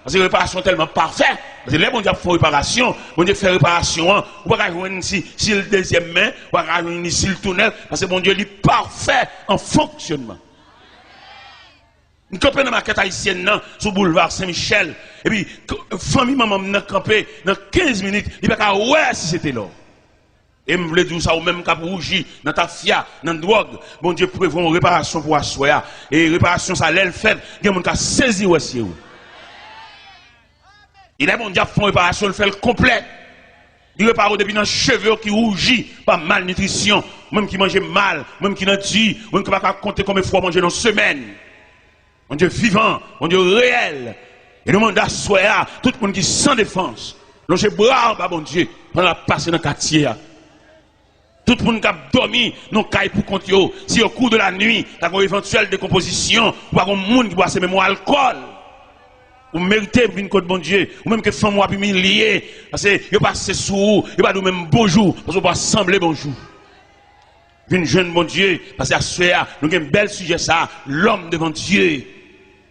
Parce que réparation tellement parfaite. Parce que les bon Dieu font réparation, bon Dieu fait réparation, on va jouer si le deuxième main, on va jouer ici le tunnel, parce que bon Dieu est parfait en fonctionnement. Nous campons dans la maquette haïtienne, sur le boulevard Saint-Michel, et puis, famille maman m'a campé dans 15 minutes, il va pas ouais si c'était là. Et je voulais dire ça au même cap rougi, dans ta fia, dans la drogue. Bon Dieu prévoit une réparation pour assoya. Et réparation, ça l'elle fait, il y a des gens qui saisi aussi. Il est bon Dieu font réparation, il fait le complet. Il répare depuis dans les cheveux qui rougit par malnutrition, même qui mange mal, même qui n'a dit, même qui ne peut pas compter combien de fois manger dans une semaine. Mon Dieu vivant, mon Dieu réel. Et nous demandons à tout le monde qui sans défense, longer bras, bon Dieu, pendant la passe dans le quartier. Tout le monde qui a dormi, nous caille pour compter. Si au cours de la nuit, il y a une éventuelle décomposition, ou un monde qui boit ce même alcool, vous méritez une côte bon Dieu, ou même que femme ou humilié, parce que vous passez sous vous, vous pas même bonjour, parce que vous sembler bonjour. Une jeune bon Dieu, parce qu'à ce moment nous avons un bel sujet ça, l'homme devant Dieu.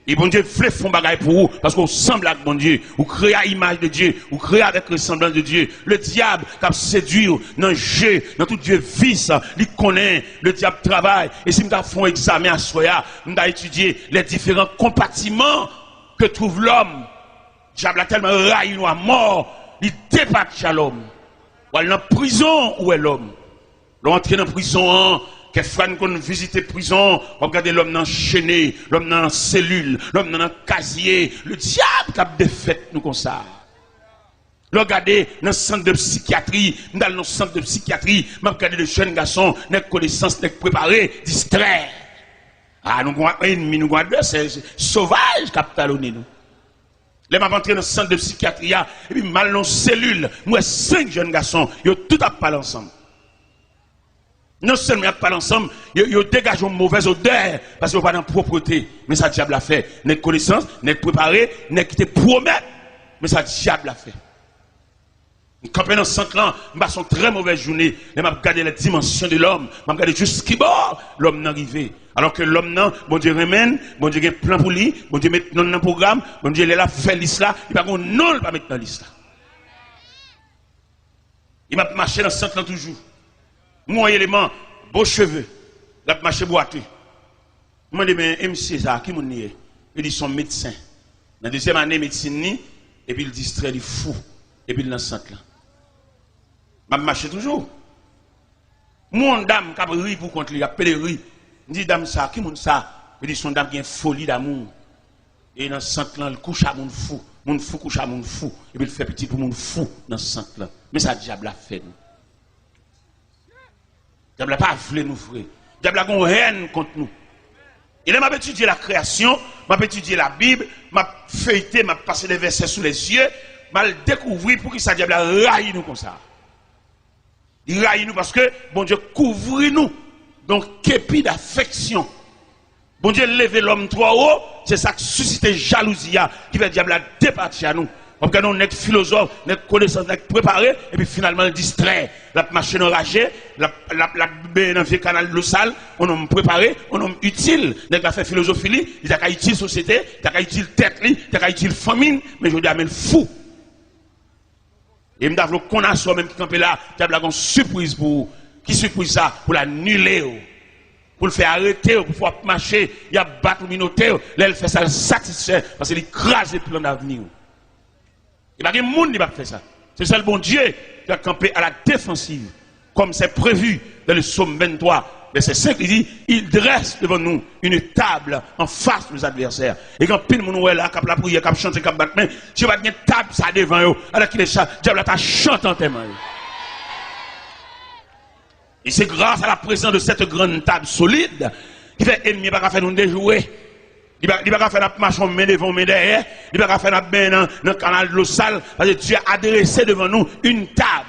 Et bon Dieu fait fond bagaille pour vous, parce qu'on semble avec bon Dieu, ou créer à l'image de Dieu, ou créer avec le semblant de Dieu. Le diable qui a séduit dans le jeu, dans tout Dieu vice, il connaît, le diable travaille. Et si nous avons un examen à soya, nous avons étudié les différents compartiments que trouve l'homme. Le diable a tellement raillé nous à mort, il dépasse l'homme. Ou elle est en prison, où est l'homme? L'on entre dans la prison, que frère nous visiter prison, regardez l'homme enchaîné, l'homme dans la cellule, l'homme dans le casier, le diable qui a défait nous comme ça. Regardez dans le centre de psychiatrie, dans le centre de psychiatrie, regardez les jeunes garçons, les connaissances, les préparés, distraits. Ah, nous avons un ennemi, nous avons un c'est sauvage qui a talonné nous. Les m'a rentré dans le centre de psychiatrie, et puis mal dans la cellule, moi 5 jeunes garçons, ils ont tout à parler ensemble. Non seulement ils parlent ensemble, ils dégagent une mauvaise odeur parce qu'ils n'ont pas de propreté. Mais ça, diable a fait. N'est connaissance, n'est préparé, n'est qui te promet. Mais ça, diable a fait. Quand dans 5 ans, je passe une très mauvaise journée. Je regarde la dimension de l'homme. Je regarde jusqu'à bord l'homme n'est arrivé. Alors que l'homme, non, bon Dieu remène, bon Dieu a un plan pour lui, bon Dieu met dans le programme, bon Dieu il est là, fait l'isla, il va pas non, il va mettre dans l'isla. Il m'a marché dans 5 ans toujours. Mon élément, beaux cheveux, la marché boiteux. Je me dis, mais M. César, qui m'en est? Il dit, son médecin. Dans la deuxième année, médecine, et puis il distrait, il est fou. Et puis il est dans le centre là. Je marche toujours. Mon dame qui a ri pour contre lui, il a appelé ri. Il dit, dame, ça, qui m'en ça? Il dit, son dame qui a une folie d'amour. Et dans le centre là, il couche à mon fou. Mon fou couche à mon fou. Et puis il fait petit pour mon fou dans le centre là. Mais ça, diable a fait. Le diable n'a pas voulu nous frère. Le diable a une haine contre nous. Il m'a étudié la création, m'a étudié la Bible, m'a feuilleté, m'a passé des versets sous les yeux, m'a découvert pour que ça diable a raillé nous comme ça. Il raille nous parce que bon Dieu couvre nous. Donc képi d'affection. Bon Dieu lever l'homme trop haut, c'est ça qui suscite jalousie qui fait diable a départir à nous. Parce que nous sommes philosophes, nous sommes connaissants, nous sommes préparés, et puis finalement distrait. La machine enragée, la dans le canal de l'eau sale, on est préparé, on est utile. Nous avons fait philosophie, il a utile société, il a utile tête, il a utile famine, mais je dis à le fou. Et nous avons qu'on a soi même qui campé là, il y a une surprise pour vous. Qui surprise ça? Pour l'annuler. Pour le faire arrêter, pour pouvoir marcher, il y a battre le minotaire, là il fait ça, le satisfait, parce qu'il écrase le plan d'avenir. Il n'y a pas de monde qui va faire ça. C'est ça le bon Dieu qui a campé à la défensive, comme c'est prévu dans le psaume 23, verset 5, il dit, il dresse devant nous une table en face de nos adversaires. Et quand pile mon là, cap la prière, cap chanter, cap battre main, si vous avez une table ça devant eux, alors qu'il est ça, diable t'a chanté en témoin. Et c'est grâce à la présence de cette grande table solide qui fait ennemi pas faire nous déjouer. Il va pas faire la marche main devant, main derrière. Il va pas faire la main dans le canal de l'eau sale. Parce que Dieu a adressé devant nous une table.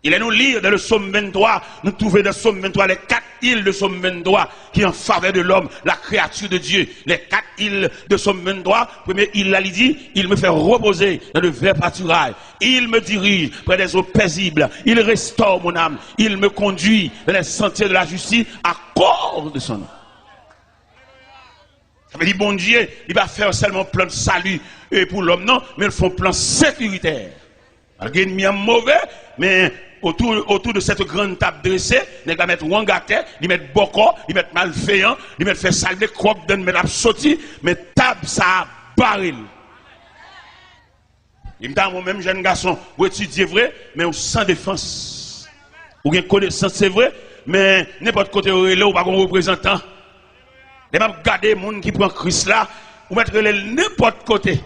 Il est nous lire dans le psaume 23. Nous trouvons dans le psaume 23 les 4 îles de psaume 23 qui en faveur de l'homme, la créature de Dieu. Les 4 îles de psaume 23. Première île, là, il dit, il me fait reposer dans le vert pâturage. Il me dirige près des eaux paisibles. Il restaure mon âme. Il me conduit dans les sentiers de la justice à cause de son nom. Ça veut dire, bon Dieu, il va faire seulement plan de salut pour l'homme, non, mais ils font plan sécuritaire. Il y a ennemi mauvais, mais autour de cette grande table dressée, ils vont mettre Wangate, ils mettent Boko, ils mettent malveillant, ils mettent faire salver, crop, ils mettent sorti, mais table ça baril. Il me dit, moi-même, jeune garçon, vous étudiez vrai, mais sans défense. Ou bien connaissance, c'est vrai, mais n'importe côté où il est, ou pas un représentant. Les mêmes garder les gens qui prennent Christ là, ou mettre n'importe côté.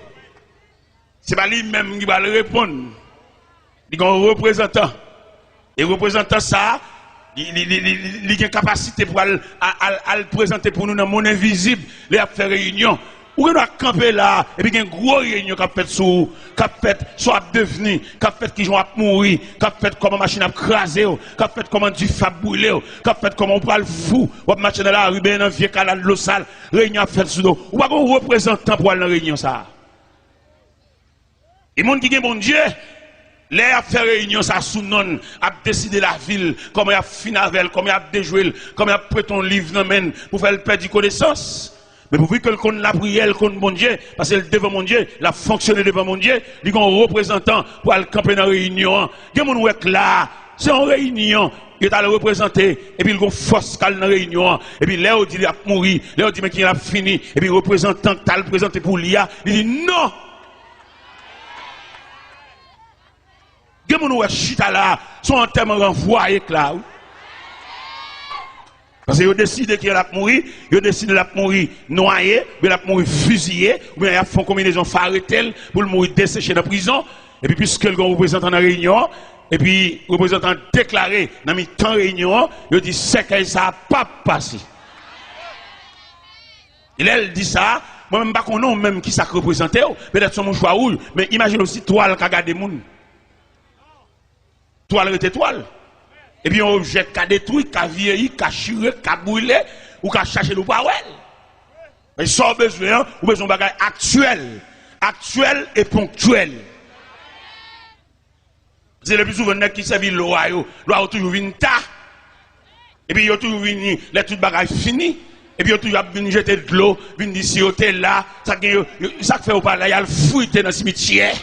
Ce n'est pas lui-même qui va le répondre. Il y a un représentant. Et le représentant, ça, il a une capacité pour le présenter pour nous dans le monde invisible, il a fait réunion. Ou on doit camper là, et puis il y a une grosse réunion qui a fait sur, qui a fait soit devenu, qui a fait qui va mourir, qui a fait comment machine a crasé, qui a fait comment du fab brûlé, qui a fait comment on prend le fou, ou a marché dans la rue, dans un vieux canal de l'eau sale, réunion a fait sur nous. Ou pas qu'on représentant pour aller dans la réunion ça. Et les gens qui ont bon Dieu, les a fait réunion ça sous non, a décidé la ville, comment il a fini avec, comment il a déjoué, comment il a pris ton livre pour faire le perdre connaissance. Mais pour que qu'on la prière contre mon Dieu, parce que devant mon Dieu, la fonctionné devant mon Dieu, il y a un représentant pour aller camper dans la réunion. Il y a un qui là, c'est en réunion, il est à le représenter, et puis il y a une force dans la réunion, et puis là, il dit qu'il a mouru, là, il dit qu'il a fini, et puis le représentant qui a le présenté pour l'IA, il dit non! Il y a un qui chita là, son enterrement renvoyé là. Parce qu'ils ont décidé qu'il a mourir, ils ont décidé qu'il a mourir noyé, il a mourir fusillé, ou bien ils ont fait une combinaison farretelle pour le mourir desséché dans la prison. Et puis, puisque le représentant dans la réunion, et puis le représentant déclaré dans le temps de réunion, il dit c'est que ça n'a pas passé. Il dit ça, moi-même, je ne sais pas même qui ça représente, peut-être son mon choix, mais imagine aussi toile qui a gardé les gens. Toile est toile. Et puis un objet qui a détruit, qui a vieilli, qui a chiré, qui a brûlé, ou qui a cherché le power. Mais sans besoin, ou besoin de bagage actuel. Actuel et ponctuel. C'est le plus souvent qui servent l'eau, l'eau toujours vient ta. Et puis il y a toujours venu, les tout bagage fini. Et puis il y a toujours venu jeter de l'eau, venu d'ici hôtel là, ça fait au pas là, il y a le fouillé dans le cimetière.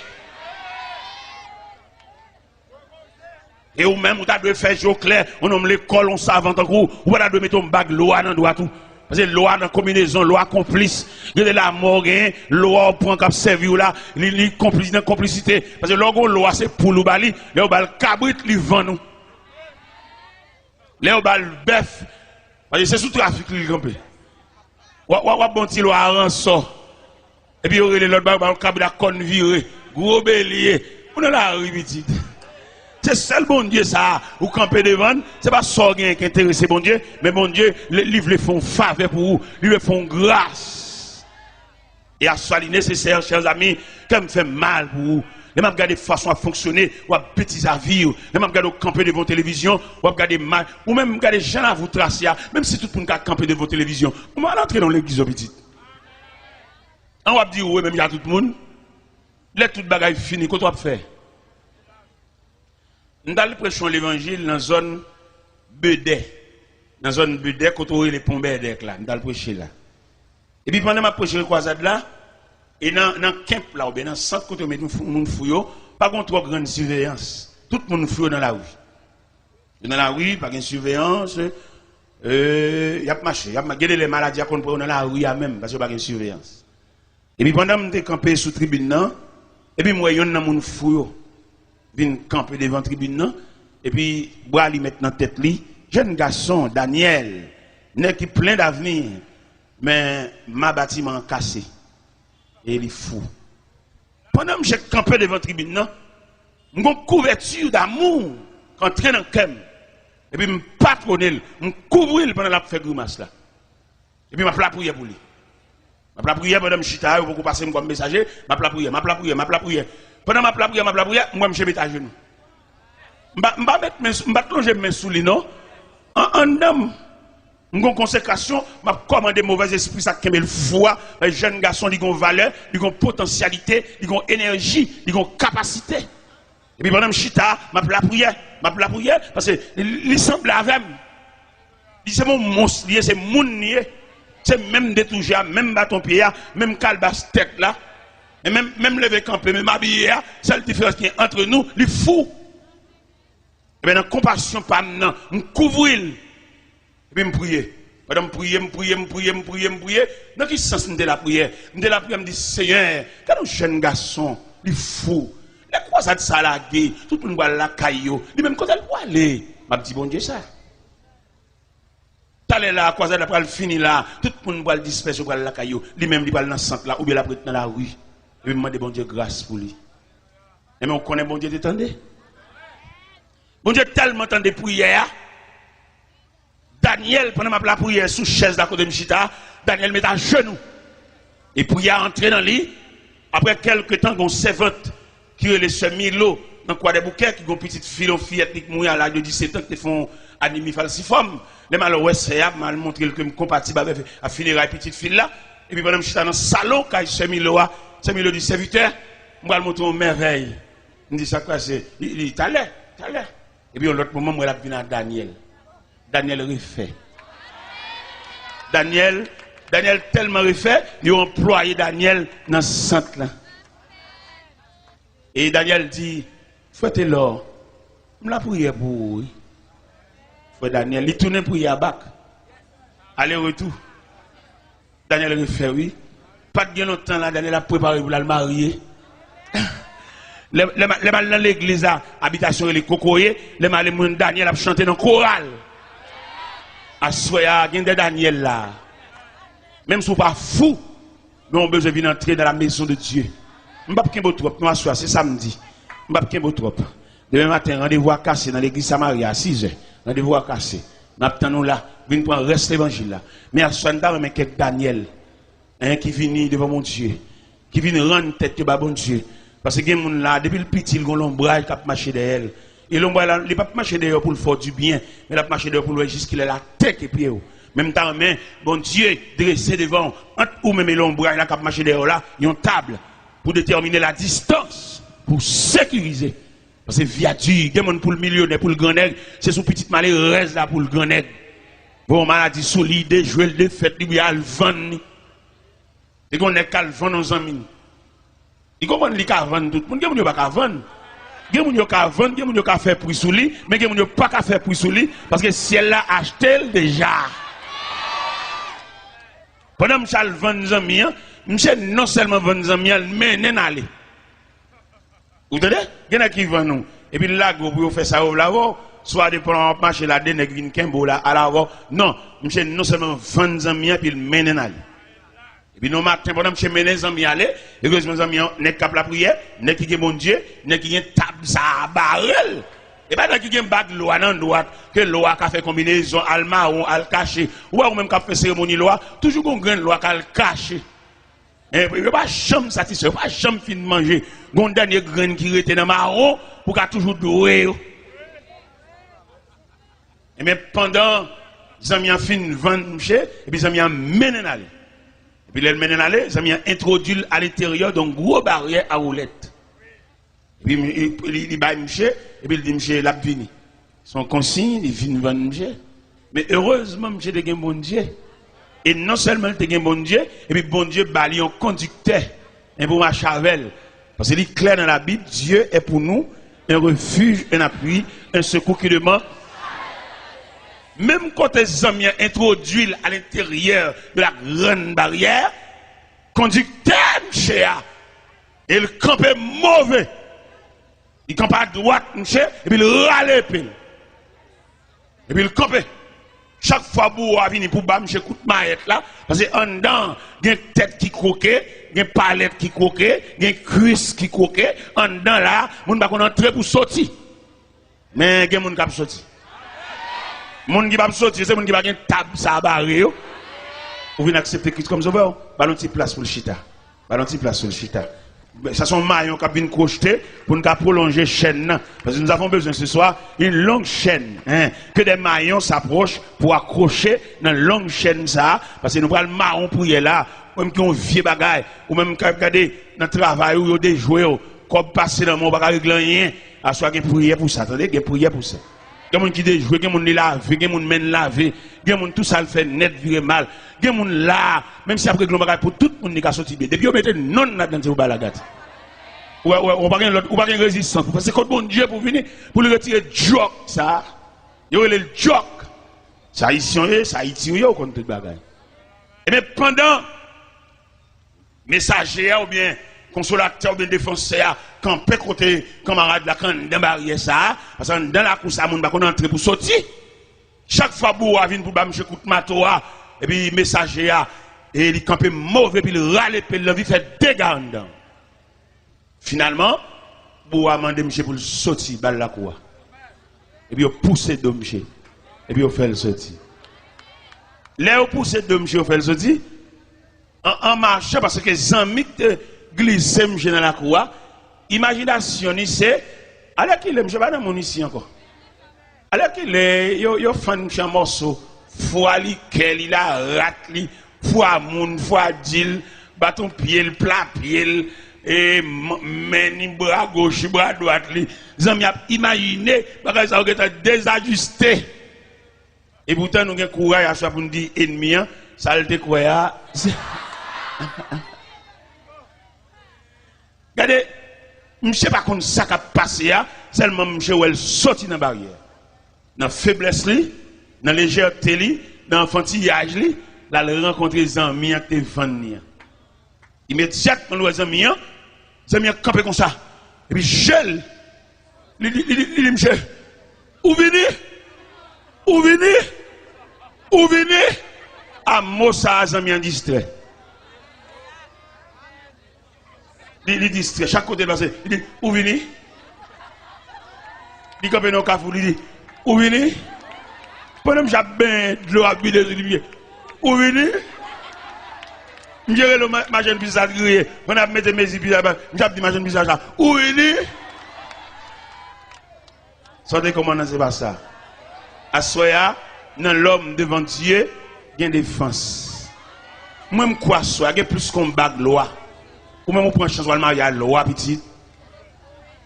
Et ou même, on doit faire jour clair, on nomme l'école, on savant en gros, ou on doit mettre un bague l'eau dans le tout. Parce que l'eau dans combinaison, l'eau complice, il y a de la mort, l'eau prend comme servir là, il complice dans complicité. Parce que l'eau c'est pour nous bali, l'eau bal cabrit, il vend nous. L'eau bal bœuf, parce que c'est sous trafic qu'il campé. Ou bon petit l'eau à rançon. Et puis il y aurait l'autre bal cabrit à conne viré, gros bélier, on a la rue petite. C'est seul bon Dieu ça, ou camper devant, c'est pas ça qui intéresse bon Dieu, mais bon Dieu, livre le font faveur pour vous, lui font grâce. Et à ce nécessaire, chers amis, quand me fait mal pour vous, les mêmes garder façon à fonctionner, ou à petits avis, les mêmes garder camper devant télévision, ou à garder mal, ou même garder gens à vous tracer, même si tout le monde a campé devant télévision, on va entrer dans l'église au petit. On va dire, oui, même il y a tout le monde, les tout bagaille fini, qu'est-ce qu'on va faire? Nous allons prêcher l'évangile dans la zone Bedé. Dans la zone Bedé, quand on est les ponts Bedé là. Nous allons prêcher là. Et puis pendant ma prêcher le croisade là, et dans le camp là, ou bien dans le centre, quand on met tout le monde fouillot, pas contre trop grande surveillance. Tout le monde fouillot dans la rue. Dans la rue, pas de surveillance. Il y a marché. Il y a les maladies qu'on prend dans la rue même, parce qu'il n'y a pas de surveillance. Et puis pendant que je campé sous tribune, et puis moi, il y a un monde fouillot. Vin camper devant la tribune, et puis, bois lui mettre dans la tête, jeune garçon, Daniel, n'est qui plein d'avenir, mais ma bâtiment cassé. Et il est fou. Pendant que j'ai campé devant la tribune, j'ai une couverture d'amour, entré dans le cœur, et puis je patronne, je couvre pendant la fait grimace là. Et puis je plat prière pour lui. Je plat prière pendant que je suis là, pour passer comme messager, je plat prière. Pendant ma prière, moi je mets à genoux. Je vais plonger mes sous les non. En dame, une consécration, je commande mauvais esprit, ça qui me le foi. Les jeunes garçons, ils ont valeur, ils ont potentialité, ils ont énergie, ils ont capacité. Et puis pendant que je suis là, je prie prière, parce que il semble avec moi. C'est mon monstre, c'est mon nier. C'est même détoucher, même bâton pied, même calebasse tête là, et même lever camper, même habiller, seule différence qui est entre nous, les fous. Et bien, dans compassion, pas maintenant, on couvre et puis me prier. Pendant me prier. Dans quel sens de la prière? De la prière, me dit, Seigneur, quand un jeune garçon, il fou, les croisades ça la gué, tout le monde va la caillou, lui même quand elle va aller, m'a dit, bon Dieu, ça. T'allais là, croisade après elle finit là, tout le monde va le disperser pour la caillou, lui même il va dans le centre là, ou bien la prête dans la rue. Et puis, me demande bon Dieu grâce pour lui. Et mais on connaît bon Dieu, t'entendez? Bon Dieu tellement tant de prières. Daniel, pendant ma prière sous chaise d'à côté de Mchita, Daniel met à genoux. Et puis il a entré dans le lit. Après quelques temps, on servante qui est le semi-lot, dans quoi des bouquets, qui ont une petite fillette qui mouille à l'âge de 17 ans, qui font anémie falciforme. Les malheureux, c'est mal montré que je suis compatible avec la funéraille petite fille là. Et puis pendant que je suis dans le salon, quand semi-lot du serviteur, je vais le montrer une merveille. Je dis ça quoi, c'est. Il t'allait. Et puis, l'autre moment, moi, je à Daniel. Daniel refait. Daniel tellement refait, il a employé Daniel dans ce centre-là. Et Daniel dit, faites l'or. Je la prière pour vous. Frère Daniel, il tourne pour y abac. Aller-retour. Daniel refait, oui. Pas de longtemps là, Daniel a préparé pour le marier. Les mal dans l'église, habitation et les cocoyers, les mal Daniel a chanté dans le choral. À soya, il y a Daniel là. Même si vous pas fou, nous avons besoin de venir entrer dans la maison de Dieu. Je ne vais pas trop, nous assoir, c'est samedi. Je ne vais pas trop. Demain matin, rendez-vous à casser dans l'église Samaria à 6 h. Rendez-vous à casser. Nous attendons là, venez prendre reste l'évangile là. Mais à soir, nous quelques Daniel qui vient devant mon Dieu, qui vient rendre tête de bon Dieu. Parce que les gens là, depuis le petit, ils ont l'ombrage qui a marché derrière. Et l'ombrage là, il n'a pas marché derrière pour le faire du bien, mais il a marché derrière pour le jusqu'il a la tête et pied. Même temps, bon Dieu, dressé devant, entre ou même l'ombrage là qui a marché derrière là, il y a une table pour déterminer la distance, pour sécuriser. Parce que viadur, il y a pour le millionnaire, pour le grand nègre, c'est son petit malheur là pour le grand nègre. Bon, maladie solide, jouer le défaite, il y a le vent. Et qu'on est qu'à le vent dans un minute. Il comprend qu'il y a vendre tout le monde, il n'y a pas qu'à vendre. Il y a des gens qui vendre, il y a des gens qui faire prix sous lui, mais il y a des gens qui pas qu'à faire prix sous lui, parce que si elle l'a acheté déjà. Pendant que je vends des amis, je non seulement vendre des amis, mais je aller. Vous entendez? Il y en a qui vendent nous. Et puis là, vous faites ça au lavo, soit de prendre un marché là, de nègres qui viennent là, à l'avant. Non, je non seulement vendre des amis, puis je aller. Et puis nous matin pendant que je mène les amis aller, et que mes amis n'est cap la prière, n'est qui mon Dieu, n'est qui table ça barrel. Et pas qui gen bag loi dans droite, que loi a fait combinaison al marron al caché, ou même qu'a fait cérémonie loi, toujours qu'on grain loi qu'a caché. Et puis pas jamais satisfait, pas jamais fin de manger. Gon dernier grain qui était dans marron pour qu'a toujours doué. Et mais pendant les amis fin vendre et puis les amis mène aller. Et puis, les mène aller, les amis introduit à l'intérieur d'une grosse barrière à roulette. Et puis, il va monsieur, et puis il dit, monsieur, l'a vini. Son consigne, il vient vendre monsieur. Mais heureusement, monsieur, il a un bon Dieu. Et non seulement il a un bon Dieu, et puis bon Dieu, il y a un conducteur, un bon machavel. Parce qu'il est clair dans la Bible, Dieu est pour nous un refuge, un appui, un secours qui demande. Même quand les amis introduisent à l'intérieur de la grande barrière, conducteur, monsieur, il campe mauvais. Il campe à droite, monsieur, et puis il râle. Et puis il campe. Chaque fois que vous venez pour bas, monsieur, coup de maillette là, parce qu'en dedans, il y a une tête qui croquait, il y a une palette qui croquait, il y a une cuisse qui croquait. En dedans là, on ne va pas entrer pour sortir. Mais il y a des gens qui peuvent sortir. Moun qui va sortir, c'est moun qui va gagner table ça barré. Ou venez accepter Christ comme ça, ballon petit place pour le chita. Ballon petit place pour le chita. Ça sont maillons qui viennent crocheter pour nous prolonger chaîne. Parce que nous avons besoin ce soir d'une longue chaîne. Que des maillons s'approchent pour accrocher dans une longue chaîne ça. Parce que nous prenons le marron pour y aller là. Même qui ont vieux bagaille. Ou même qui regardez dans le travail où ils ont des jouets. Comme passer dans mon bagage régler rien. À soit qu'il prière pour ça. Attendez, qu'il prière pour ça. Il y a des gens qui déjouent, il y a des gens qui lavent, il y a des gens qui mènent laver, il y a des gens tout ça le fait net, virer mal. Il y a des gens là, même si après le pour tout le monde qui a sorti. Depuis on mettez non là-dedans, vous balagate. Ou pas de résistance. Parce que quand bon Dieu pour venir, pour le retirer joke, ça, il y a le joke. Ça haïtien, ça haïtien, contre toute bagaille. Et bien pendant, messager ou bien consolateur ou bien défenseur, campé côté camarade là, quand dans barrière ça, parce que dans la course, ça, moun va entrer pour sortir. Chaque fois, Boua vient pour m'acheter coup de matoa, et puis messager, et il campé mauvais, puis il râle, puis il fait dégâts dedans. Finalement, Boua m'a demandé pour le sortir, balle la cour. Et puis il pousse de monsieur. Et puis il fait le sortir. Là, il pousse de monsieur, il fait le sortir. En marchant, parce que les amis glissent dans la cour, imagination, c'est, alors qu'il est, je ne sais pas dans mon ici encore. Alors qu'il est, il a fait un morceau, fois liquel, il a raté, fois moun, fois dil, bâton pied, plat pied, et meni bras gauche, bras droite, les amis ont imaginé, parce que ça a été désajusté. Et pourtant, nous avons courage pour nous dire ennemi, ça a été quoi? Regardez, je ne sais pas comment ça a passé, seulement je suis sorti dans la barrière. Dans la faiblesse, dans la légèreté, dans l'enfantillage, là, il rencontre les amis qui te vendent. Immédiatement, les amis ont campé comme ça. Et puis, gel. Il dit, monsieur, où venez? Où venez? Où venez? À Mossa, les amis en distrait. Il distrait, chaque côté de la scène. Il dit, où venez? Il dit, dans le café, il dit, où venez? Pendant que j'ai bien de l'eau à buer de lumière. Où venez? Je dirais ma jeune bizarre grillée. On a mis mes bizarres. Je dis ma jeune bizarre là. Où venez? Sortez comment c'est pas ça. À soya, dans l'homme devant Dieu, il y a une défense. Moi, je crois ça, il y a plus qu'on bat de loi. Ou même on prend chance de marier à loi, petit.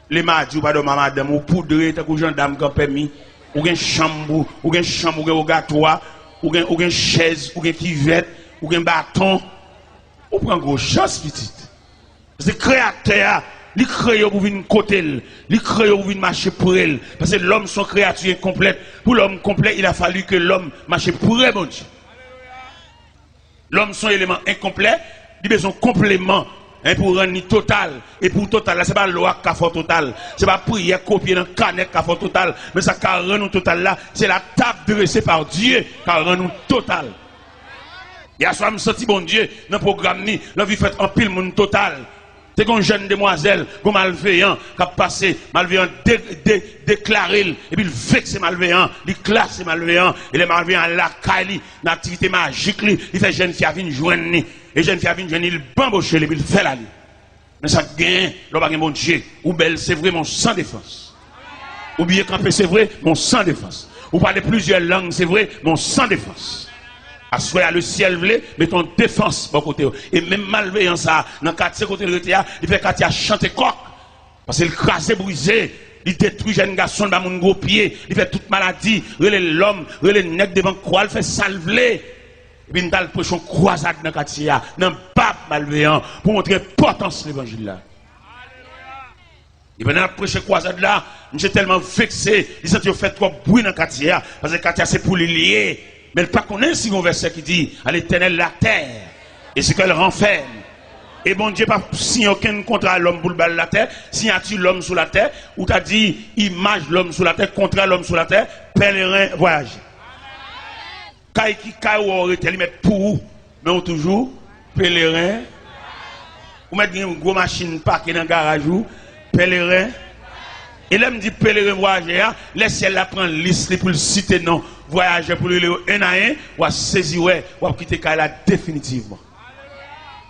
Les mardis, ou pas de madame, ou poudre, tant que gendarme qui a permis, ou une chambre, ou un gâteau, ou une chaise, ou une kivette, ou un bâton. On prend gros chance, petit. Parce que le créateur, il crée pour venir côté, il crée pour venir marcher pour elle. Parce que l'homme, son créature incomplète. Pour l'homme complet, il a fallu que l'homme marche pour elle, mon Dieu. L'homme, son élément incomplet, il a besoin de complément. Pour rendre total. Et pour total, ce n'est pas loi qui a fait total. Ce n'est pas prière copier dans le canet qui a fait total. Mais ça qui a rendu total là, c'est la table dressée par Dieu qui a rendu total. Il y a soit me senti bon Dieu dans le programme ni, la vie fait en pile monde total. C'est une jeune demoiselle, un malveillant qui a passé, malveillant déclaré, et puis il vexe malveillant, il classe malveillant, et les malveillants la caille, l'activité magique, il fait jeune fille à venir joindre, et jeune fille à venir joindre, il bamboche, et puis il fait la vie. Mais ça gagne, l'homme a bon Dieu, ou belle, c'est vrai, mon sans défense. Ou bien camper, c'est vrai, mon sans défense. Ou parler plusieurs langues, c'est vrai, mon sans défense. Soit le ciel voulait, mais ton défense bon côté. Et même malveillant ça, dans le quartier côté de l'État, il fait quartier chanter coq. Parce qu'il crase brisé, il détruit jeune garçon dans mon gros pied, il fait toute maladie, relève l'homme, relève le nec devant quoi, il fait salver. Et puis il a le prochain croisade dans le quartier, dans le pape malveillant, pour montrer l'importance de l'évangile là. Et pendant la prochaine croisade là, je suis tellement vexé, il s'est fait trop bruit dans le quartier, parce que le quartier c'est pour les lier. Mais elle ne pas connaître si un verset qui dit à l'Éternel la terre et ce qu'elle renferme. Et bon Dieu pas signé aucun contrat à l'homme pour le bal la terre, signature l'homme sur la terre, ou t'as dit image l'homme sur la terre, contrat l'homme sur la terre, pèlerin voyage. Kaï qui kaï ou aurait été mettre pour mais on toujours pèlerin. Ou mettre une grosse machine parquée dans le garage ou pèlerin. Et là me dit pèlerin voyageur, laissez la prendre liste pour le citer non. Voyager pour le un à un, ou à saisir, ou à quitter Kaila définitivement.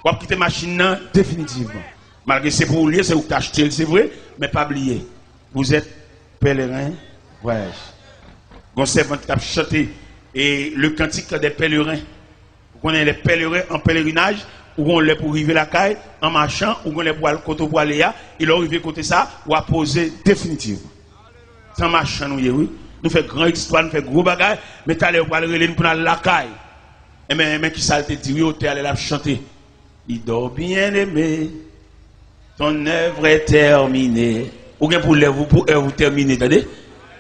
Ou à quitter machine définitivement. Malgré c'est pour lier, c'est où t'acheter, c'est vrai, mais pas oublier. Vous êtes pèlerin, voyage. Vous servant qui a chanté et le cantique des pèlerins. Vous connaissez les pèlerins en pèlerinage, ou on les pour arriver la caille, en marchant, ou on les pour aller côté pour aller là, il a arrivé côté ça, ou à poser définitivement. Sans marchant, oui. nous faisons grand histoire, nous faisons gros bagages, mais t'allais pour aller relire pour la caille. Et mais qui ça te dit, oui, tu allais la chanter. Il dort bien aimé, ton œuvre est terminée. Ou bien pour vous terminer, attendez?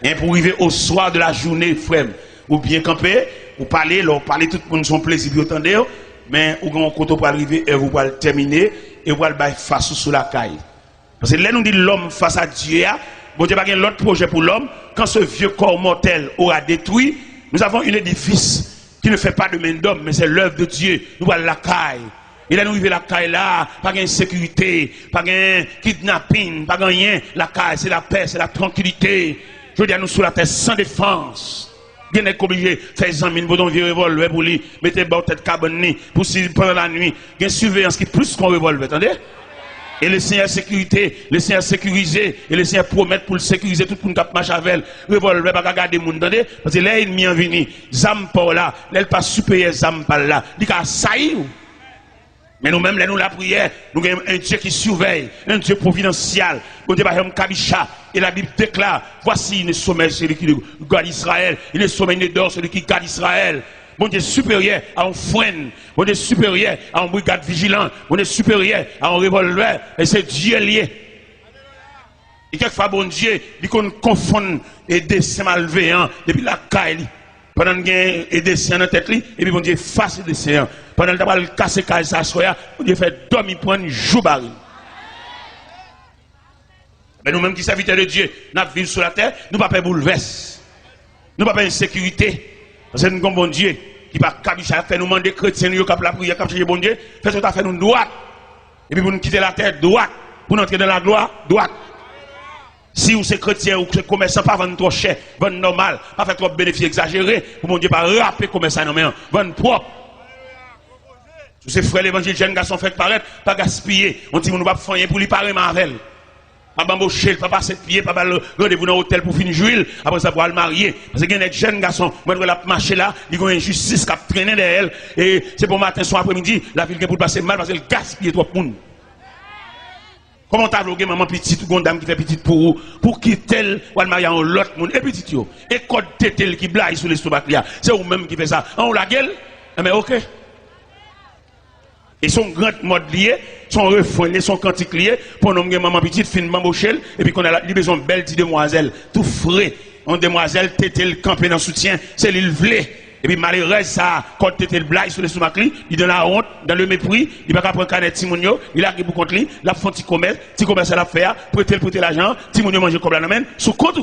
Et pour arriver au soir de la journée, frère, ou bien camper, ou parler tout le monde son plaisir, vous entendez? Mais ou bien quand pour arriver, et vous allez terminer, et vous allez face sous la caille. Parce que là, nous dit l'homme face à Dieu, bon Dieu n'a pas l'autre projet pour l'homme, quand ce vieux corps mortel aura détruit, nous avons un édifice qui ne fait pas de main d'homme, mais c'est l'œuvre de Dieu. Nous allons la caille. Et là, nous arrivons la caille là, pas de sécurité, pas de kidnapping, pas de rien. La caille, c'est la paix, c'est la tranquillité. Je veux dire, nous sur la terre sans défense. Bien n'est obligé de faire des amis, pour vieux revolver pour lui, mettre bas tête cabane, pour si pendant la nuit, il y a une surveillance qui est plus qu'un revolver, attendez? Et le Seigneur sécurité, le Seigneur sécurisé, et le Seigneur promet pour le sécuriser tout le monde qui marche avec elle, revolver, pas garder les gens, attendez? Parce que là, il m'y en venu, Zampa là, là, il pas supérieur Zampa là, il a sailli. Mais nous-mêmes, là, nous la prière, nous avons un Dieu qui surveille, un Dieu providentiel. Bon Dieu, Kabisha, et la Bible déclare, voici le sommet celui qui garde Israël, il est sommet d'or celui qui garde Israël. Bon Dieu supérieur à un frein, bon Dieu supérieur à un brigade vigilant, bon Dieu supérieur à un revolver, et c'est Dieu lié. Et quelquefois, bon Dieu, il confond et dessin malveillant depuis la caille. Pendant qu'il y a des siens dans la tête, et puis bon Dieu face des siens. Pendant qu'il a cassé le caille, ça soya, bon Dieu fait dormir pour un jour baril. Mais nous-mêmes qui sommes serviteurs de Dieu, nous vivons sur la terre, nous ne pouvons pas bouleverser. Nous ne pouvons pas insécurité. Parce que nous avons bon Dieu qui va faire nous demander chrétiens, nous avons la prière, nous avons bon Dieu, fait tout à fait nous droite. Et puis pour nous quitter la terre, droite. Pour nous entrer dans la gloire, droite. Si vous êtes chrétien ou commerçant, pas vendre trop cher, vendre normal, pas faire trop de bénéfices exagérés, pour mon Dieu, pas rapper commerçant, non, mais vendre propre. Tous ces frères l'évangile, jeunes garçons, fait paraître, pas gaspiller. On dit, on ne va pas faire pour lui parler, Marvel. Pas bamboucher, pas passer de pied, pas rendez-vous dans l'hôtel pour finir jouer, après ça pour aller marier. Parce qu'il y a des jeunes garçons, moi, je vais marcher là, ils ont une injustice qui a traîné derrière elle, et c'est pour matin, soir, après-midi, la ville qui pour passer mal parce qu'elle gaspille trop de monde. Comment t'as bloqué maman petite ou dame qui fait petite pour quitter ou le marier en l'autre monde et petite yo et code tétel qui blague sur l'estomac là c'est vous même qui fait ça on la gueule mais OK et son grand mode lié son refrain son cantique lié pour nommer maman petite fin bambochel et puis qu'on a besoin de belle petite demoiselle tout frais en demoiselle tétel campé dans soutien c'est l'île vlé. Et puis malheureusement, ça, quand tu étais le blague sur le stomac, il donne la honte, dans le mépris, il va pas prendre canet Timonio, il a qui pour contre lui, il a fait un petit commerce à la faire, prêter l'argent, Timonio mange comme la nommène, sous compte.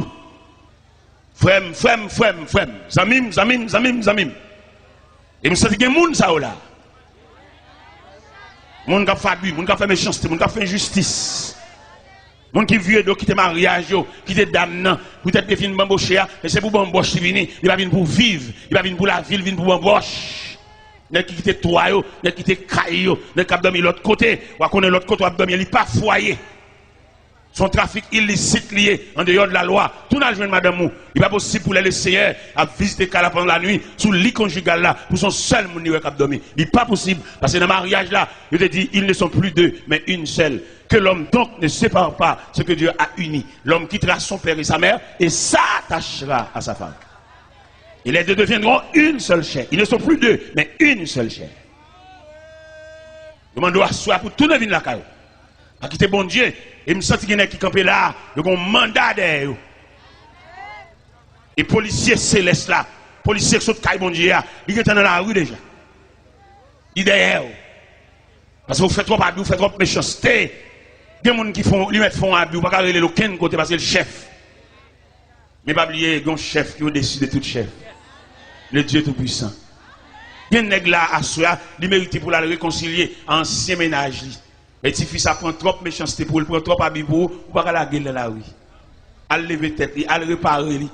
Frème, zamim. Et je sens qu'il y a des gens ça là. Les gens qui fait abus, les gens qui fait méchanceté, les gens qui fait injustice. Les gens qui vieux, qui te mariage, qui te dame, peut-être que fin bambocher, et c'est pour bamboche qui vient, il va venir pour vivre, il va venir pour la ville, il vient pour bamboche. Il qui quitte toi, il qui quitte caillou, il qui dormi l'autre côté, ou qu'on est l'autre côté, il dormi, il pas foyer. Son trafic illicite lié en dehors de la loi. Tout n'a joué madame mou. Il n'est pas possible pour les Seigneur à visiter Kala pendant la nuit, sous le lit conjugal là, pour son seul moun qui a dormi. Il n'est pas possible. Parce que dans le mariage là, je te dis, ils ne sont plus deux, mais une seule. Que l'homme donc ne sépare pas ce que Dieu a uni. L'homme quittera son père et sa mère et s'attachera à sa femme. Et les deux deviendront une seule chair. Ils ne sont plus deux, mais une seule chair. Je demande à soi pour tout le monde la caille. À quitter bon Dieu. Et me sens qu'il y a qui campent là, ils ont un mandat derrière. Et policiers célestes là, policiers qui sont caille bon Dieu, ils sont dans la rue déjà. Ils derrière. Parce que vous faites trop abus, vous faites trop méchanceté. Il y a des gens qui font, lui mettent font abus, vous ne pouvez pas regarder aucun côté parce que le chef. Mais pas oublier, il y a un chef qui est au-dessus de tout chef. Le Dieu Tout-Puissant. Il y a un nègre là à soi, il mérite pour la réconcilier, ancien ménage. Et si fils prend trop méchanceté pour le prendre trop abus pour ou pas la gueule là oui. Al lever tête, al réparer li.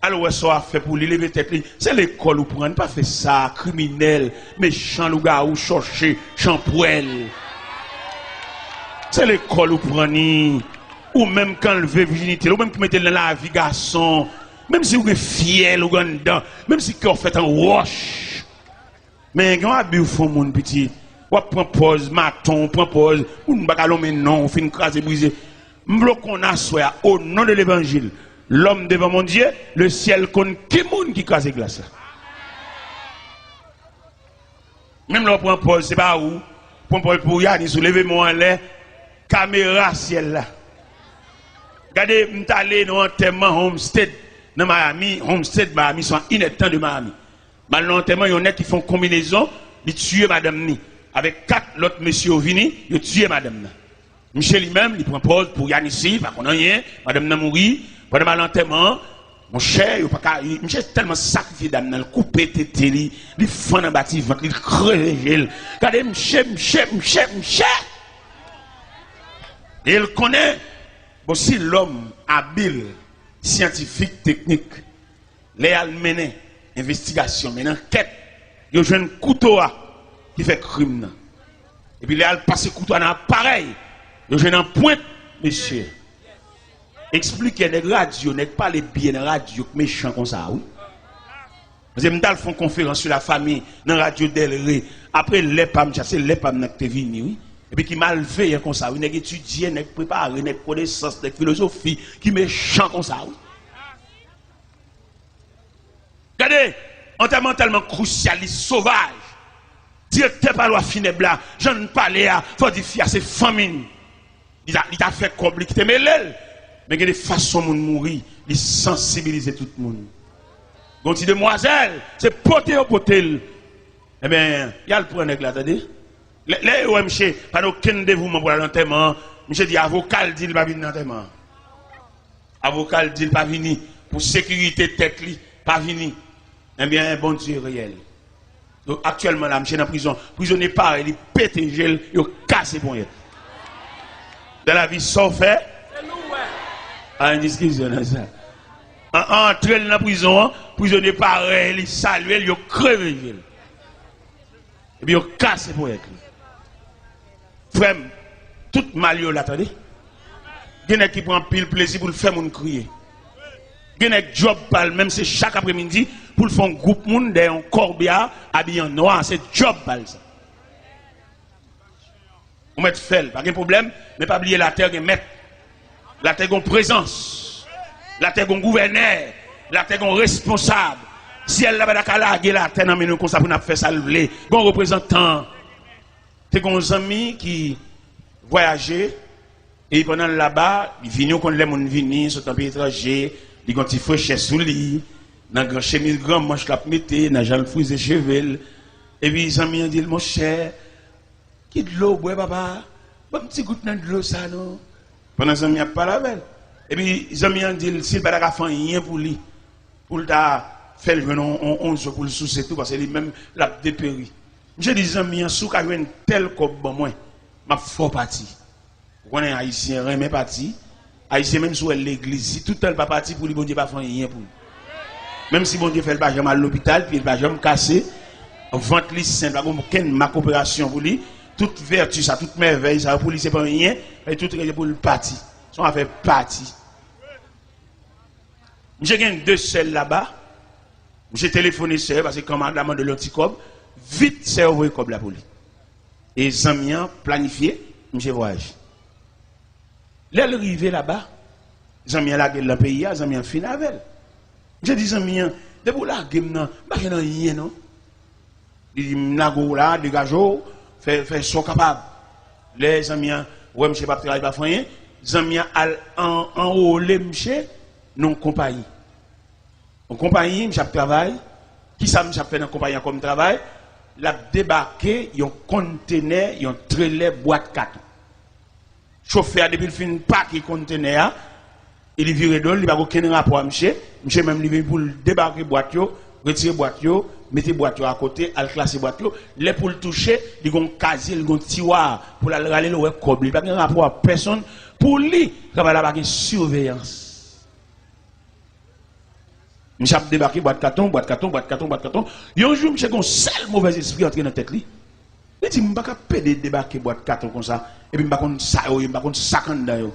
Alors ça fait pour lui lever tête li, c'est l'école ou prendre pas fait ça criminel, méchant le gars ou chercher champoel. C'est l'école ou prendre ou même quand lever virginité, ou même qui mettait dans la vie garçon, même si vous êtes fier ou dedans, même si vous fait en roche. Mais quand abus font mon petit ou prend pause, maton, prend pause, ou ne pas mais non, on fait une crase brisée. M'bloquons à soi au nom de l'évangile. l'homme devant mon Dieu, le ciel compte qui monde qui casse glace. Même là, on Paul, c'est pas où. Paul pour Yannis, soulevez-moi en l'air, caméra ciel là. Regardez, je suis allé dans un enterrement Homestead dans Miami. Homestead, Miami, sont ineptants de Miami. Maintenant, enterrement, il y en a qui font combinaison, ils tuent madame ni. Avec 4 autres messieurs venus, ils tuent madame. Michel lui-même, il prend Paul pour Yannis, pas qu'on a rien, madame n'a mouru, pendant l'enterrement. Mon cher, il est tellement sacrifié d'âme, il coupe tété, il fend dans bâtiment, il crève. Regardez, m'cher. Et il connaît aussi l'homme habile, scientifique, technique, les mené investigation, une enquête, il y a un couteau qui fait crime. Et puis il a passé couteau dans l'appareil, il y a un pointe, monsieur. Expliquez les radios, n'est pas les bien radio méchants comme ça, oui. Vous avez fait une conférence sur la famille dans la radio Delray. Après, les pam, c'est les pam qui sont venus, oui. Et puis qui mal fait comme ça, oui. N'est étudié, n'est préparé, n'est connaissance, n'est philosophie, qui méchant comme ça, oui. Regardez, enterrement tellement crucialiste, sauvage. Directeur par loi funèbre là, je ne parlais à, faut dire, c'est famine. Il a fait compliquer, mais l'elle. Mais il y a des façons de mourir, de sensibiliser tout le monde. Donc, demoiselle, c'est poter au potel. Eh bien, il y a le point là, attendez. Les OMC, pas aucun dévouement pour l'enterrement. Monsieur dit, avocat dit, il va venir l'enterrement. Avocat dit, il va venir. Pour sécurité tête, pas venir. Eh bien, bon Dieu réel. Donc, actuellement, là, monsieur dans la prison. Prisonnier pareil, il pète un gel, il casse bon. Dans la vie, sauf fait. Ah, une discussion, ça. Entre dans la prison, prisonnier pareil, il salue, il crève. Et puis, il casse pour elle. Frère, tout mal, là, attendez. Il y a qui prend pile plaisir pour le faire mon crier. Il y a un job, même c'est chaque après-midi, pour le faire un groupe monde dans un corbillard habillé en noir. C'est job, ça. On met fait, pas de problème, mais pas oublier la terre, mettre. La terre est présence. La terre est gouverneur. La terre est responsable. Si elle n'a pas de la terre, nous comme ça pour nous faire ça le bon représentant. C'est un ami qui voyageait et pendant là-bas, il vient quand les gens viennent, sont un pays étranger, ils ont des fraîcheurs sous lit, dans grand chemise grand manche la mettre, dans Jean frise chevel. Et puis les amis ont dit mon cher, qui de l'eau bois papa, bon petit goutte de l'eau ça non. Pendant que les amis n'ont pas la belle. Et puis, les amis ont dit, s'il n'a pas fait rien pour lui, pour faire le jeune 11 pour le soucier tout, parce que lui-même l'a dépéri. J'ai dit, les amis, sous qu'à une telle comme moi, ma fort parti. On est haïtien, rien mais parti. Haïtien, même sur l'église, si tout le temps pas parti pour lui, bon Dieu, pas faire rien pour lui. Même si bon Dieu fait le bâtiment à l'hôpital, puis le bâtiment cassé, vente lui simple, ma coopération pour lui. Toute vertu, ça, toute merveille, ça, pour lui, c'est pas rien, et tout est pour le parti. Ça, on fait parti. J'ai gagné 2 seuls là-bas. J'ai téléphoné seul parce que commandement de l'anticob, vite, c'est envoyé comme la police. Et Zamian planifié, j'ai voyagé. L'arrivée là-bas, Zamian la gueule dans le pays, Zamian fin avec. J'ai dit Zamian, de pour la gueule, non, pas qu'il n'y a rien, non. Il dit, m'nago là, dégageau. Fait sont capables. Les amis, ouais, monsieur, pas travailler, pas rien. Les amis, en haut, les monsieur, non compagnie. En compagnie, monsieur, travail. Qui ça, monsieur, fait dans la compagnie comme travail? La débarqué, ils ont conteneur, ils ont trailer boîte 4. Chauffeur, depuis le fin, pas qui conteneur, il vire d'eau, il n'a aucun rapport à monsieur. Monsieur, même, il vient pour débarquer boîte, retirer boîte, mettez boîte à côté, al classer boîte, les pour le toucher, ils ont casier, ils ont tiroir pour aller râler le web coble. Il n'y a pas de rapport à personne pour lui, il n'y a pas de surveillance. Monsieur a débarqué boîte carton. Il y a un jour, monsieur a un seul mauvais esprit entré dans la tête. Il dit, je ne peux pas débarquer boîte carton comme ça, et puis je ne peux pas sac en dedans.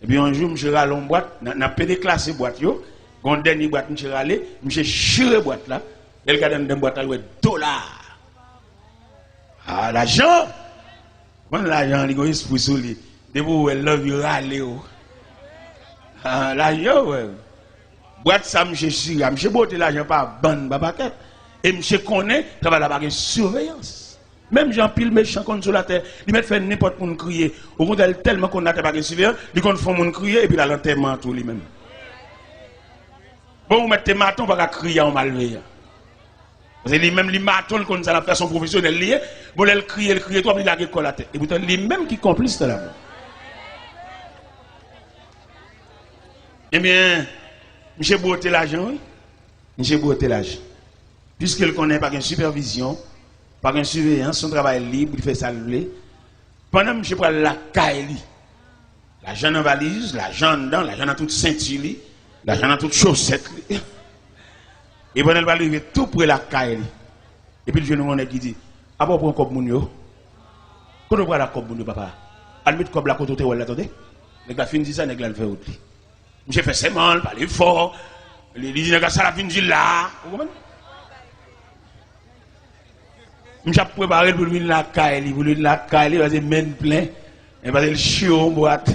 Et puis un jour, monsieur a une boîte, n'a pas déclassé boîte. Quand dernier boîte, monsieur râlé, monsieur chiré boîte là, elle garde dans boîte là, $. Ah, l'argent! Quand l'argent, il y a un esprit sur lui. Depuis où elle love you râlé. Ah, l'argent, ouais. Boîte ça, monsieur Sira, monsieur boté l'argent par bande, babaquette. Et monsieur connaît, travaille là-bas avec surveillance. Même Jean Pile méchant contre sur la terre, il met fait n'importe où crier. Au contraire, tellement qu'on a pas surveillance, il compte faire mon crier et puis là l'enterrement tout lui-même. Bon, vous mettez maton pas crier en malveillant. Parce que lui-même, les matons, qu'on a fait son professionnel lié, bon, elle crie, toi, il a la colle à tête. Et pourtant, lui-même qui complice de la mort. Eh bien, M. Beauté l'argent, oui. M. Beauté l'argent. Puisqu'il connaît pas une supervision, pas une surveillance, son travail libre, il fait ça le pendant que M. prend la caille, l'argent dans la valise, l'argent dedans, l'argent dans toute ceinture, l'argent dans toute chaussette. Et pendant qu'il va arriver tout près la caille. Et puis le jeune homme qui dit, ah bon, prends un cop mounio. Quand on prend la cop mounio, papa, elle met comme la côte au attendez. Les gars finissent ça, les gars le fait autre. J'ai fait ses mal, parler fort. Les dit, les gars, ça la fin de là. Vous comprenez? J'ai préparé pour lui la caille, pour lui la caille, il va se mettre plein. Il va se chiot en boîte.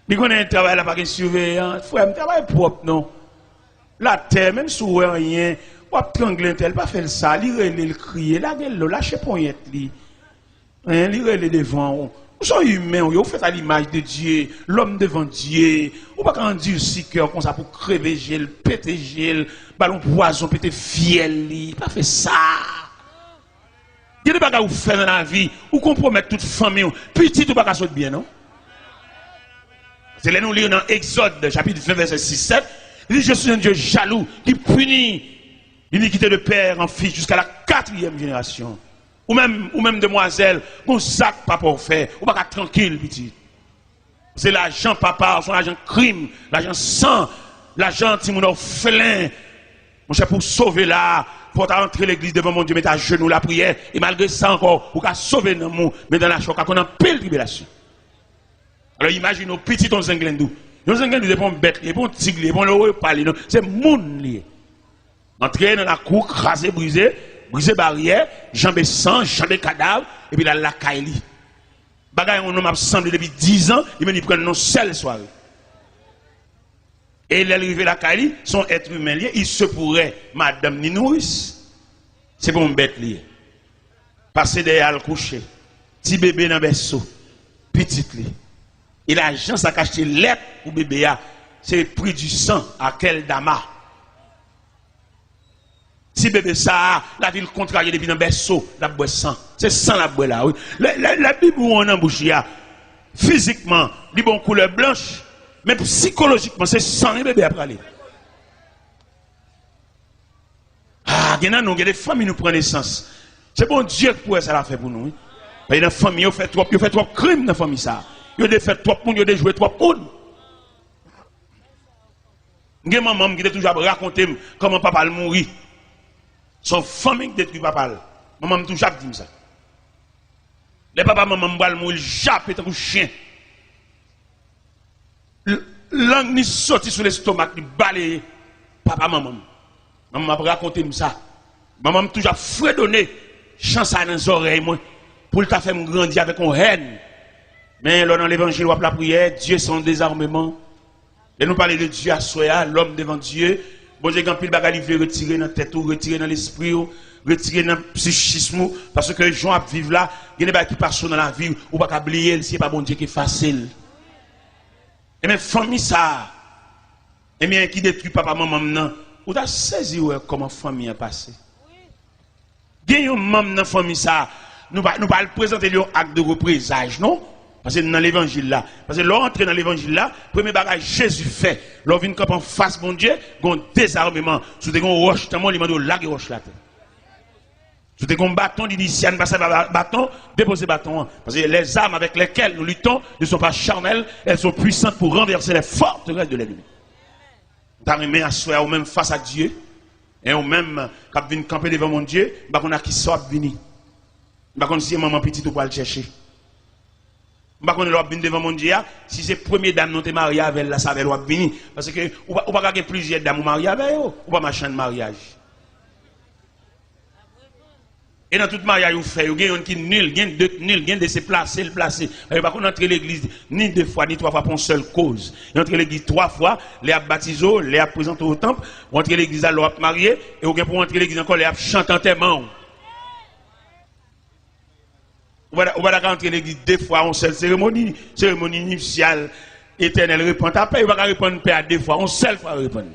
Il connaît un travail là, pas de surveillance. Frère, un travail propre, non. La terre, même si vous rien, vous avez trangler tel, pas faire ça, il crier, la gueule, lâchez poignette, il relève devant. Vous êtes humains, vous faites à l'image de Dieu, l'homme devant Dieu. Vous ne pouvez pas dire si cœur comme ça pour crever gel, péter gel, ballon poison, péter fiel, pas faire ça. Il y a des bagages que vous faites dans la vie, vous compromettez toute famille, petit ou pas sauter bien, non? C'est là nous lisons dans Exode, chapitre 20, verset 6-7. Il dit, je suis un Dieu jaloux qui punit l'iniquité de père en fils jusqu'à la 4e génération. Ou même demoiselle, qu'on sac pas pour faire, ou pas tranquille, petit. C'est l'argent papa, son argent crime, l'argent sang, l'argent timoun orphelin. Mon cher, pour sauver là, pour entrer l'église devant mon Dieu, mettre à genoux la prière, et malgré ça encore, pour qu'à sauver dans mon, mais dans la choc, qu'on a pile tribulation. Alors imaginez, petit on zenglendou. Nous zenglendou, c'est pas un bête, c'est pas un tigre, c'est pas un parler, c'est moun lié. Entrer dans la cour, craser, briser barrière, jambes sang, jambes cadavre, et puis là, la caille. Bagay, on m'a semblé depuis 10 ans, il me prend une seule soirée. Et il est arrivé la caille, son être humain lié, il se pourrait, madame ni nourrice. C'est pour un bête lié. Passer derrière le coucher, petit bébé dans le berceau, petit lié. Et l'argent, ça cache lettre pour bébé, c'est prix du sang à quel dama. Si bébé ça, la ville contrariée depuis dans le berceau, la boîte sang. C'est sang la boîte là, oui. La Bible où on embouche, physiquement, il bon couleur blanche, mais psychologiquement, c'est sang et bébé après aller. Ah, il y a des familles qui nous prennent naissance. C'est bon Dieu qui pourrait ça la faire pour nous. Il y a des familles qui fait trop crimes dans la famille ça. Il y a fait trop de monde, il y a joué trop de monde. Il y a maman qui a toujours raconté comment papa le mourit. Son famille détruit papa. Maman m'a toujours dit ça. Les papas maman m'bal mourir jappe tant que chien. Langue ni sorti sur l'estomac ni balayer papa maman. Maman m'a raconté ça. Maman m'a toujours fredonné chance dans les oreilles moi pour t'a faire grandir avec une haine. Mais là dans l'évangile ou la prière, Dieu son désarmement. Et nous parler de Dieu à soi, l'homme devant Dieu. Bon Dieu, quand pile bagarre, il veut retirer dans la tête, retirer dans l'esprit, retirer dans le psychisme, parce que les gens vivent là, il y a des gens qui passent dans la vie, ou pas oublier, c'est pas bon Dieu qui est facile. Et bien, famille ça, et bien, qui détruit papa, maman, non, ou t'as saisi comment famille a passé. Il y a un membre dans la famille ça, nous pas le présenter un acte de représage, non? Parce que dans l'évangile là, parce que l'entrée dans l'évangile là, premier bagage Jésus fait, l'on vient comme en face mon Dieu, gon désarmement, sous des gon roche, tellement il m'a dit laguer roche là. Sous des gon bâton, il dit si on passe bâton, déposer bâton, parce que les armes avec lesquelles nous luttons ne sont pas charnelles, elles sont puissantes pour renverser les forteresses de l'ennemi. T'as remis à soi ou même face à Dieu, et ou même quand vient camper devant mon Dieu, bah on a qui sort venir. Bah on si maman petite ou pas le chercher. Par contre, l'on vient devant mon Dieu, si c'est première dame non te mariée avec la ça va venir parce que ou pas gagner plusieurs dames mariées avec ou pas machin de mariage. Et dans tout mariage, vous faites, il y a un qui est nul, il y a deux nuls, il y a des placés, le placé. Il n'y a pas entrer l'église ni 2 fois, ni 3 fois pour une seule cause. Il entre l'église 3 fois, les a baptisés, les a présentés au temple, vous entrez l'église à l'autre marié, et vous pour entrer l'église encore, les a chanté en témoin. Vous allez entrer l'église 2 fois en seule cérémonie initiale, éternelle, répondre. Après, vous allez répondre à 2 fois, en seule fois répondre.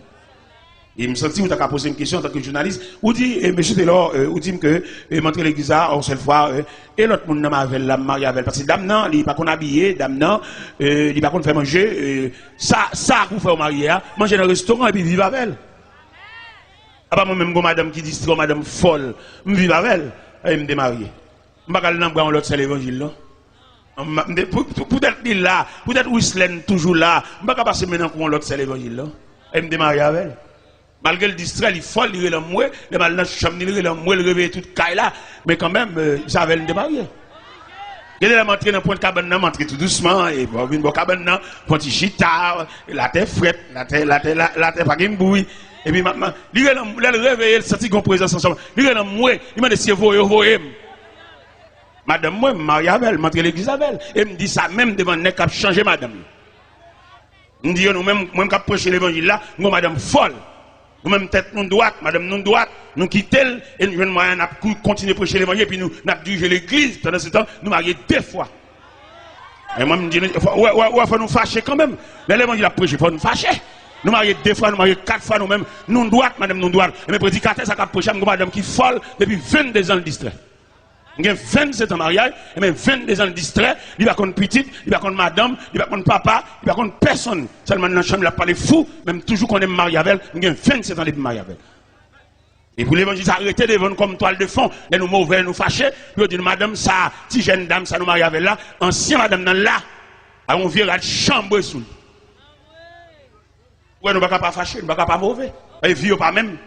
Et me senti, vous avez posé une question en tant que journaliste, vous dit, monsieur Taylor, vous dit que, m'entrer l'église à, en seule fois, et l'autre monde n'a pas la mariée avec, parce que dame non, il n'est pas qu'on habillé, dame non, il n'est pas qu'on fait manger, ça, vous fait au marié, manger dans le restaurant et puis vivre avec elle. Ah bah, moi-même, madame qui dit, madame folle, je vis avec elle, et me démarier. Je ne vais pas aller dans l'autre, c'est l'évangile, là. Peut-être il là, peut-être Whistler toujours là, je ne vais pas passer maintenant pour l'autre, c'est l'évangile, là, et me démarier avec elle. Malgré le distrait, il faut lire le mouet, le mal dans la chambre, il le mouet, le réveiller toute caille là, mais quand même, ça avait le démarrer. Il est montré dans le point de cabane, montré tout doucement, et bon, une bonne cabane, petit chita, la terre frette, la terre pas une bouille, et puis maintenant, il le réveiller, il sentit qu'on présence ensemble, il le mouet, il m'a dit si vous voyez, madame, moi, je me marie avec elle, montré l'église avec elle, et me dit ça même devant le cap changer madame. Je me dit, nous-mêmes, moi, je prêcher l'évangile là, moi, madame folle. Nous-mêmes, tête non droite, madame non droite, nous quittons et nous venons continuer à prêcher l'évangile, puis nous dirigeons l'église. Pendant ce temps, nous marions 2 fois. Et moi, je me dis, il faut nous fâcher quand même. Mais l'évangile a prêché, il faut nous fâcher. Nous marions 2 fois, nous marions 4 fois nous-mêmes, non droite, madame non droite. Et mes prédicateurs, ça a prêché, madame qui folle depuis 22 ans de distrait. Il y a 27 ans de mariage, et même 22 ans de distrait, il va contre petite, il va contre madame, il va contre papa, il va contre personne. Seulement dans la chambre, il a parlé fou, même toujours qu'on est marié avec elle, il y a 27 ans de mariage avec elle. Et pour l'évangile, arrêtez de vendre comme toile de fond, de nous mauvais, nous fâcher, puis dire, madame, ça, si jeune dame, ça nous marie avec là, ancien madame, là, on vient à chambre sous. Ouais, nous ne pouvons pas fâcher, nous ne pouvons pas mauvais. Et vie pas même.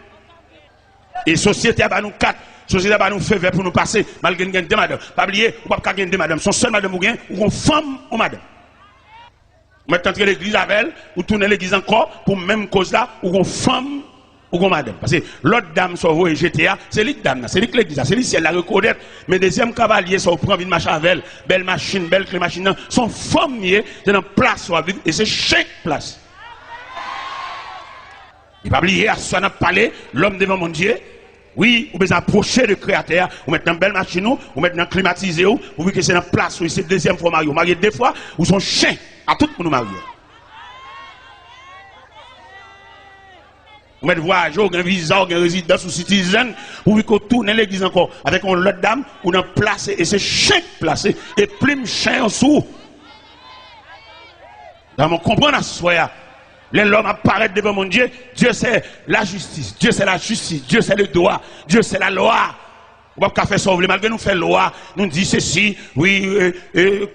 Et société, nous 4. Société va nous faire pour nous passer, malgré nous gagner 2 madame. Pas oublier, ou pas gagner 2 madame. Son seul madame ou gain, ou une femme ou madame. Maintenant, entrer l'église avec elle, ou tourner l'église encore, pour même cause là, ou une femme ou une madame. Parce que l'autre dame, sur vous et GTA, c'est lui dame, c'est lui que l'église, c'est lui si elle la reconnaît. Mais deuxième cavalier, ça prend une machine avec elle, belle machine, belle clé machine, son femme, c'est dans place où elle vit, et c'est chaque place. Il va oublier, à ce qu'on a parlé, l'homme devant mon Dieu. Oui, vous pouvez approcher le créateur, vous mettez dans une belle machine, vous mettez dans climatisé, vous voyez que c'est dans place, c'est 2e fois marié. Vous mariez 2 fois, vous sont chiens à tout pour nous marier. Vous mettez voyage, vous avez un visa, vous avez une résidence ou citizen, vous voyez qu'on tourne l'église encore avec une autre dame, vous avez placé, et c'est chien placé, et plume chien en dessous. Dans mon comprendre à soi. L'homme apparaît devant mon Dieu. Dieu c'est la justice. Dieu c'est la justice. Dieu c'est le droit. Dieu c'est la loi. On va pas faire sauver. Malgré nous faire loi, nous dit ceci, oui,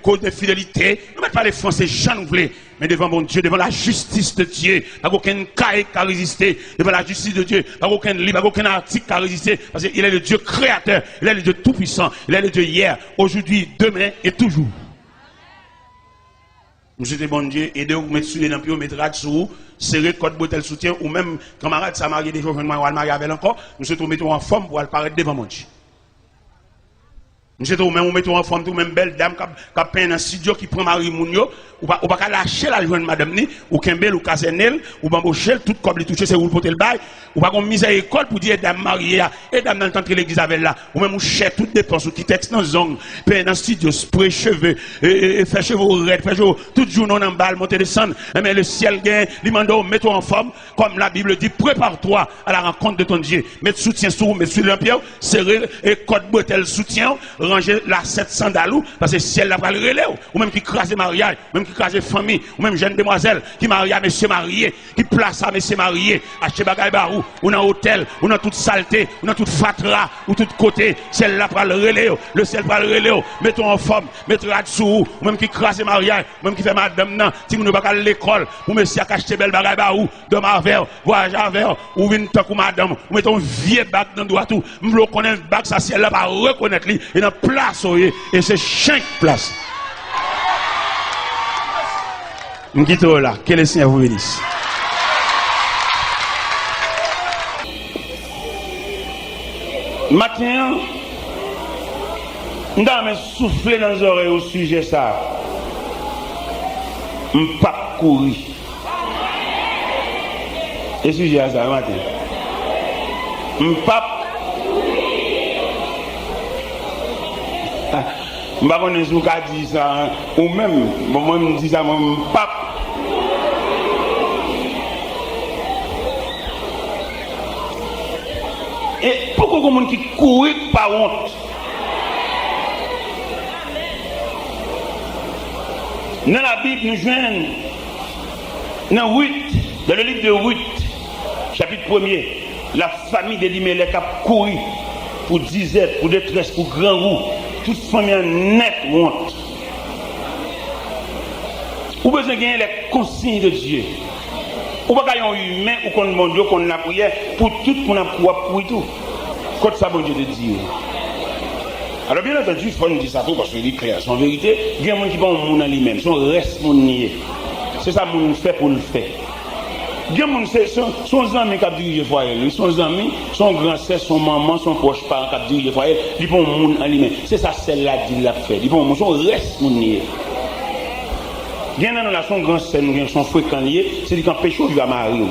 code de fidélité. Nous ne mettons pas les Français, j'en voulais. Mais devant mon Dieu, devant la justice de Dieu, pas aucun cas qui a résisté. Devant la justice de Dieu, pas aucun livre, pas aucun article qui a résisté. Parce qu'il est le Dieu créateur. Il est le Dieu tout-puissant. Il est le Dieu hier, aujourd'hui, demain et toujours. Nous sommes bon Dieu, aidez-vous, mettre sur les lampions, mettre sous, serrer code bouteille soutien, ou même camarade, ça marié des jours, je vais marier avec encore, nous sommes mettons en forme pour apparaître devant mon Dieu. Nous sommes mettons en forme, tout même belle dame qui a peint dans un studio qui prend Marie Mounio, ou pas lâcher la jeune madame ni, ou Kembel, ou Casenel, ou Bambochel, tout comme les toucher, c'est où le potel bail, ou pas comme mise à l'école pour dire dame mariée, et dame dans le temps de l'église avec là, ou même ou cher toutes dépenses, ou qui texte dans zone, peint dans un studio, spray cheveux, et fait cheveux raides, fait cheveux, tout jour non en balle, monter descendre, mais le ciel gagne, l'imando, mets-toi en forme, comme la Bible dit, prépare-toi à la rencontre de ton Dieu, mets soutien sur, mets sur l'empire, serrer, et code bretelle soutien, ranger la 700 dalou, parce que ciel la va le relais, ou même qui crase mariage, même qui crase famille, ou même jeune demoiselle, qui marie à monsieur marié, qui place à monsieur marié, acheter bagay barou, ou dans hôtel, ou dans toute saleté, ou dans toute fatra, ou tout côté, ciel la va le relais, le ciel va le relais, mettons en forme, mettons à dessous, ou même qui crase mariage, ou même qui fait madame nan, si vous ne pas à l'école, ou monsieur a acheté belle bagay barou, de ma verre, voyage à verre, ou vin tant ou madame, ou mettons vieux bac dans droit tout, m'lo connaît bac ça ciel là va reconnaître lui, et dans place et c'est chaque place. M'quitte là, que le Seigneur vous bénisse. Matin, M'dame souffler dans les oreilles au sujet ça. M'pas courir. Et sujet à ça matin. M'pas je ne sais pas si vous avez dit ça, ou même, moi je dis ça, moi m'pas. Et pourquoi il y a des gens qui courent par honte? Dans la Bible, nous joignons dans Ruth, dans le livre de Ruth, chapitre 1er, la famille d'Elimelech a couru pour disette, pour détresse, pour grand roux, toute famille en net honte. Vous avez besoin de gagner les consignes de Dieu. Ou pas un humain ou qu'on demande Dieu qu'on la prière pour tout qu'on a pour tout. Quand ça bon Dieu te dit. Alors bien entendu, il faut nous dire ça parce que c'est clair. En vérité, il y a des gens qui vont au monde en lui-même, son reste mon nier. C'est ça que nous fait pour le faire. Il y a des gens son amis qui dirigent le foyer, son ami, son grand-sœur, son maman, son proche parent qui dirigent le foyer, ils vont au monde en lui-même. C'est ça celle-là dit l'a fait. Ils vont son reste mon nier. Bien dans la son grand sœur, nous son fréquent lié, c'est lui qui empêche lui à marier.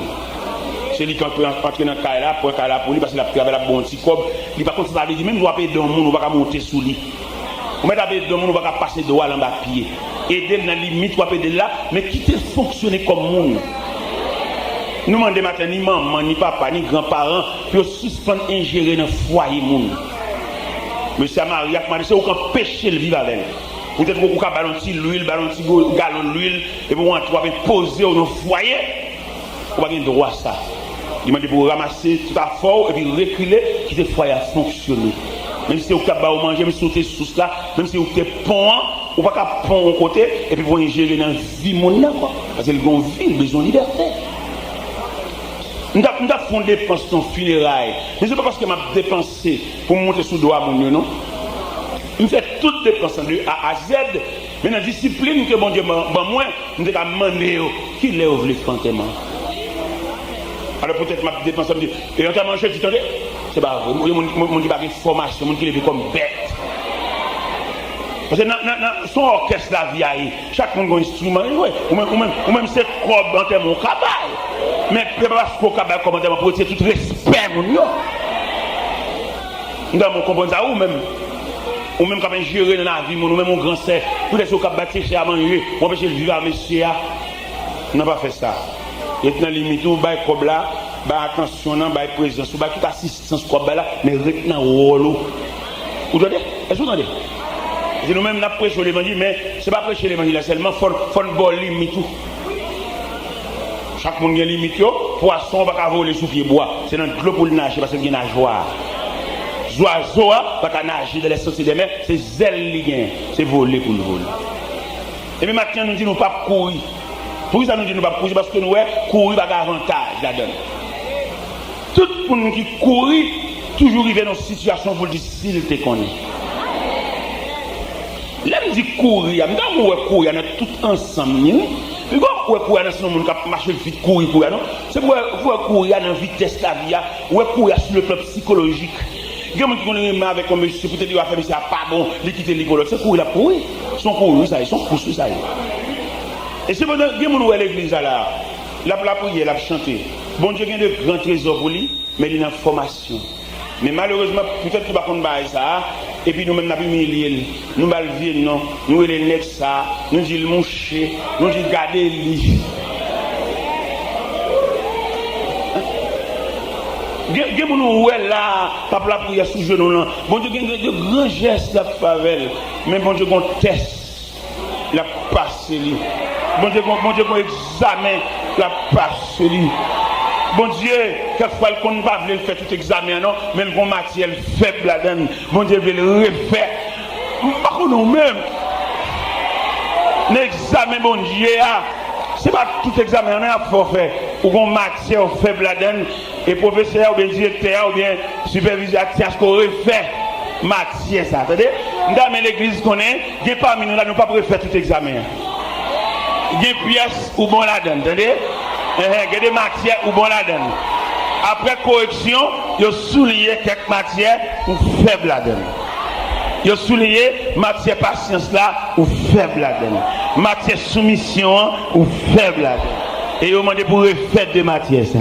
C'est lui qui peut entrer dans le cas là, pour un cas là pour lui, parce qu'il a travaillé la bon petit cob. Il va continuer à dire, même si on va payer dans le monde, on va monter sous lui. On va payer dans le monde, on va passer droit en bas pied. Aider dans la limite, on va payer là, mais quitter fonctionner comme monde. Nous demandons matin, ni maman, ni papa, ni grands-parents, pour suspendre ingérer dans le foyer monde. Monsieur Maria, c'est aucun péché le vivre avec elle. Peut-être qu'on va balancer l'huile, balancer galon d'huile, et pour on va poser dans le foyer, on va avoir droit à ça. Il m'a dit pour ramasser tout à fort et puis reculer, quitter le foyer à fonctionner. Même si vous avez manger, même si vous êtes sous là, même si vous êtes pont, vous ne pouvez pas pont au côté, et puis vous ingérer dans la vie monde, parce que le grand vie, besoin de liberté. Nous avons fait une dépense dans le funérailles. Mais ce n'est pas parce que je m'ai dépensé pour monter sous le doigt, non? Je fais toutes les dépenses de A à Z. Mais dans la discipline que mon Dieu m'a moi, je vais demander qui l'a ouvert frontalement. Alors peut-être que ma dépense, et notamment, je dis, attendez, c'est pas vrai. Mon Dieu a une formation, mon Dieu l'a vu comme bête. Parce que dans son orchestre, la vie, chaque monde a un instrument, ou même cette robe en termes de cabal. Mais je ne peux pas faire un cabal comme en termes de protéger tout respect, mon Dieu. Nous devons comprendre ça, ou même quand on gérer dans la vie, ou même mon grand sœur, tout est sur le cap chez à manger, on empêche le vivre à monsieur. On n'a pas fait ça. Et dans la limite, on va comme là, attention, on va présence, on va toute assistance comme là, mais retenez rôle. Vous entendez? Est-ce que vous entendez? C'est nous-mêmes qui prêchons l'évangile, mais ce n'est pas prêcher l'évangile seulement, il faut une limite. Chaque monde a une limite, poisson, on va pas voler sous pied bois. C'est dans l'eau pour le nager parce qu'il y a une joie. Oiseau, pas qu'à nager dans les sociétés des mers, c'est zèle, c'est voler pour le voler. Et même maintenant, nous disons nous pas courir. Pourquoi ça nous dit nous pas courir? Parce que nous, courir pas d'avantage là-dedans. Tout le monde qui court, toujours arrive dans une situation pour difficile te connaître. Là, je dis courir, je dis courir, on est tous ensemble. Et quand on courir dans ce monde qui marche vite, courir, non? C'est pour courir dans la vitesse de la vie, ou courir sur le plan psychologique. Il y a des gens qui ont avec un monsieur, peut-être qu'il va faire, mais c'est pas bon, il quitte l'école. C'est courir là, courir. Ils sont courus, ça, ils sont poussés, ça. Et c'est pour ça que les gens qui sont à l'église, là, la prière, la chanter. Bon Dieu, il y a de grands trésors pour lui, mais il y a une formation. Mais malheureusement, peut-être qu'il va prendre ça, et puis nous-mêmes, nous avons humilié, nous allons vivre, nous allons le ça, nous disons le moucher, nous disons garder lui. Il y a des gens qui là, pas la prière sous genou. Bon Dieu, il y a de grands gestes la favelle, mais bon Dieu, on teste la passe. Bon Dieu, on examine la passe. Bon Dieu, quelquefois, qu'on ne va pas faire tout examen, non, mais le bon matière faible là-dedans. Bon Dieu veut le refaire. Pas que nous-mêmes. L'examen, bon Dieu, ce n'est pas tout examen, on a pour faire. Ou bon matière faible là-dedans. Et professeur, ou bien directeur, ou bien superviseur, tiens, ce qu'on refait. Matière, ça. Attendez? Dans l'église qu'on est, il n'y a pas nous, là, nous pas pour faire tout examen. Il y a une pièce ou bon là-dedans, attendez? Il y a des matières ou bon là-dedans. Après correction, il y a souligné quelques matières ou faibles là-dedans. Yo souligné matière patience là ou faible là-dedans. Matière soumission ou faible là-dedans. Et yo demandé pour refaire de matière ça.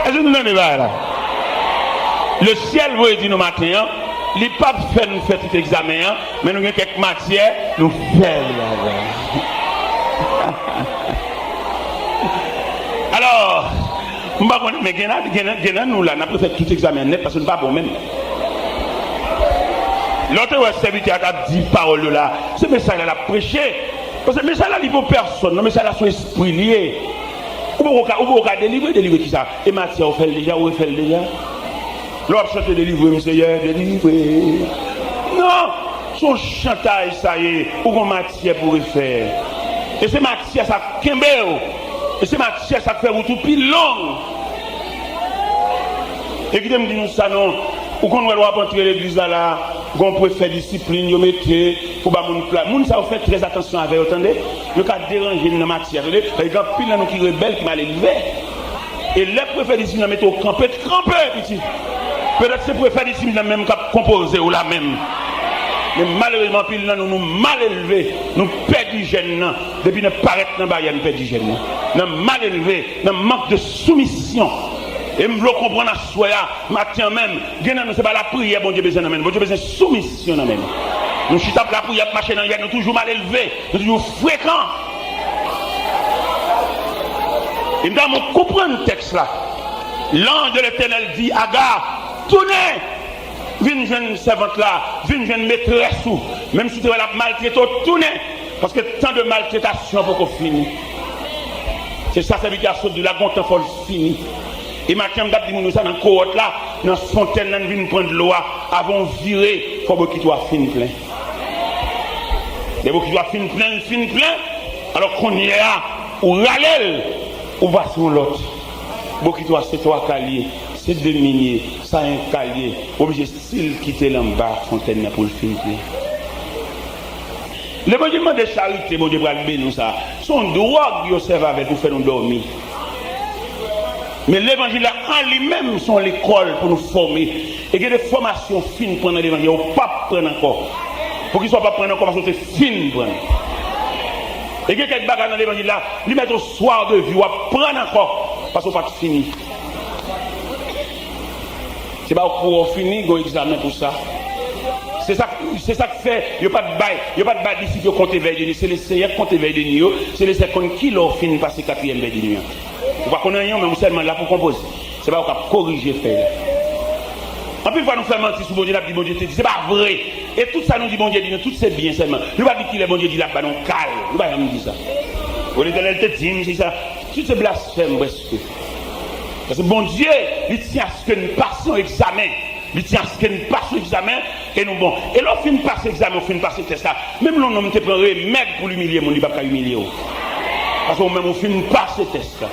Est-ce que nous n'en est pas là? Le ciel vous dit nous matin, les papes fait nous faire tout examen, mais nous avons quelques matières, nous faibles là-dedans. Alors, mais nous là, nous fait tout examen net parce que nous ne sommes pas bons même. L'autre serviteur a dit parole là, ce message là a prêché. Parce que le message là, il ne faut personne, le message là, son esprit lié. Ou vous délivrer qui ça? Et Mathieu, vous faites déjà, vous faites déjà. L'autre chante délivrer, monsieur, délivrer. Non, son chantage, ça y est, ou qu'on Mathieu pourrait faire. Et c'est Mathieu, ça kembeo. Et c'est Mathieu, ça fait tout plus long. Et qui me dit nous ça, non? Ou qu'on doit entrer l'église là, qu'on peut faire discipline, vous mettez, pour pas mon plat. Moun ça vous fait très attention avec, attendez? Le cas déranger dans la matière, attendez? Par exemple, pile là nous qui rebelle qui m'a élevé. Et les préfets discipline mettre au camper, petit. Peut-être c'est préfet discipline même cap composé ou la même. Mais malheureusement, pile là nous mal élevés, nous perdons gêne depuis ne paraître dans barrière, nous perdons gêne. Nous mal élevés, nous manque de soumission. Et je veux comprendre à soi, matin même, ce n'est pas la prière, bon Dieu besoin de même, bon Dieu besoin de soumission même. Nous chutons la prière, marcher dans le nous toujours mal élevés, nous toujours fréquents. Et dans mon comprendre le texte là, l'ange de l'Éternel dit, Agar, tournez, viens jeune servante là, viens jeune maîtresse ou, même si tu vas la maltraiter, tournez, parce que tant de maltraitation pour qu'on finisse. C'est ça, ça veut dire que la gonte faut finir. Et maintenant, nous sommes dans la cohorte là, dans la fontaine, nous venons prendre l'eau, avant de virer, il faut que tu sois fin plein. Dès que tu sois fin plein, alors qu'on y est là, ou râler, ou va sur l'autre. Beaucoup toi, c'est toi calier, c'est deux miniers, ça un calier, obligé de quitter l'en-bas, fontaine pour le fin plein. Le bon Dieu de charité, bon Dieu, pour nous ça, son droit qui servent avec pour faire nous dormir. Mais l'évangile en lui-même sont l'école pour nous former. Et qu'il y a des formations fines pour l'évangile. On ne peut pas prendre encore. Pour qu'il ne soit pas prendre encore parce que c'est fine prendre. Et qu'il y a quelques bagages dans l'évangile là, lui mettre au soir de vie, on va prendre encore parce qu'on ne peut pas finir. C'est pas pour finir, on examen pour ça. C'est ça que fait, il n'y a pas de bail, d'ici qui compte vers de nuit. C'est les Seigneurs qui comptent vers de nuit. C'est les Seigneurs qui leur finissent passer 4e vers de nuit. Vous ne connaissez rien, mais nous sommes là pour composer. C'est pas pour corriger faire. En plus, il faut nous faire mentir sur bon Dieu, bon Dieu te dit, c'est pas vrai. Et tout ça nous dit bon Dieu, tout c'est bien seulement. Nous ne pas dire qu'il est bon Dieu dit là, non calme. Nous ne pas dire ça. Au lieu de l'Éternel te dit, c'est ça. Tout c'est blasphème presque. Parce que bon Dieu, il tient à ce que nous passions examen. Il tient à ce que nous passions examen et nous bon. Et là, on finit passer examen, on finit passer test là. Même l'on ne te prend remède pour l'humilier, mon livre pas humilier. Parce qu'on même on finit passer test là.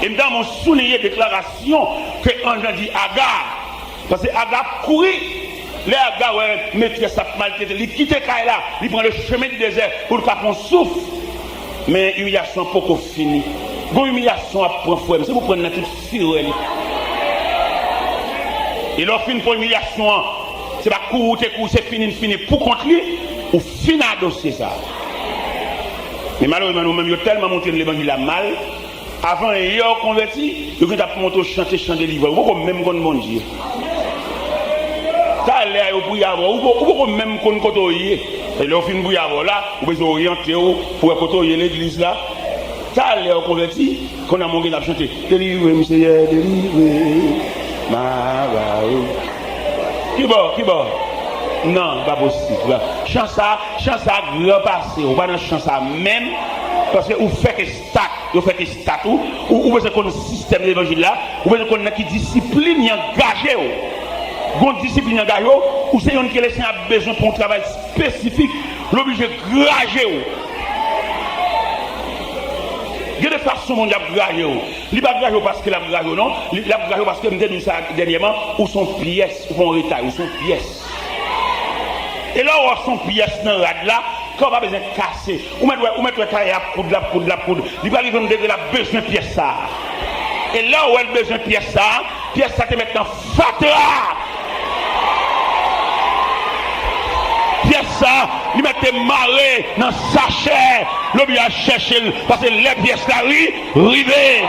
Et dans mon souligné déclaration que l'ange a dit Agar, parce que Agar courit, les Agar, ouais, maîtresse sa maltraité, il quitte là, il prend le chemin du désert pour qu'on souffle. Mais l'humiliation n'a pas fini. Bon, l'humiliation a pris fouet, c'est pour prendre toute fureur. Et leur fin pour l'humiliation, c'est pas courir, c'est fini, pour contre lui, ou finir à dossier ça. Mais malheureusement, nous-mêmes, nous avons tellement monté l'évangile à mal. Avant, il y a converti, il y a monté chanter des livres. Vous pouvez même connaître mon Dieu. Ça a l'air pour y avoir, vous pouvez même connaître côtoyer. Et là, fin pour y avoir là, vous pouvez orienter pour côtoyer l'église là. Ça a l'air converti, qu'on a manqué de chanter. Délivrez, monsieur, délivrez. Qui bon? Non, pas possible. Chance à grand passé, ou pas dans chance à même, parce que vous faites que statut, ou vous avez un système d'évangile là, ou vous avez une discipline engagée. Une discipline engagée, ou c'est une qui laisse un besoin pour un travail spécifique, l'obligé de grager. Il y a des façons de grager. Il n'y a pas de parce que la grage non, il y a grage parce que je me dis ça dernièrement, où sont pièces, où sont retard, où sont pièces. Et là où sont pièces dans le rad là, quand on a besoin de casser, ou mettre le taille à poudre, il va arriver à la besoin de pièces ça. Et là où elle a besoin de pièces ça te met en fatra. ça, il mettait marée dans sa chair. L'homme a cherché parce que les pièces là, rivé.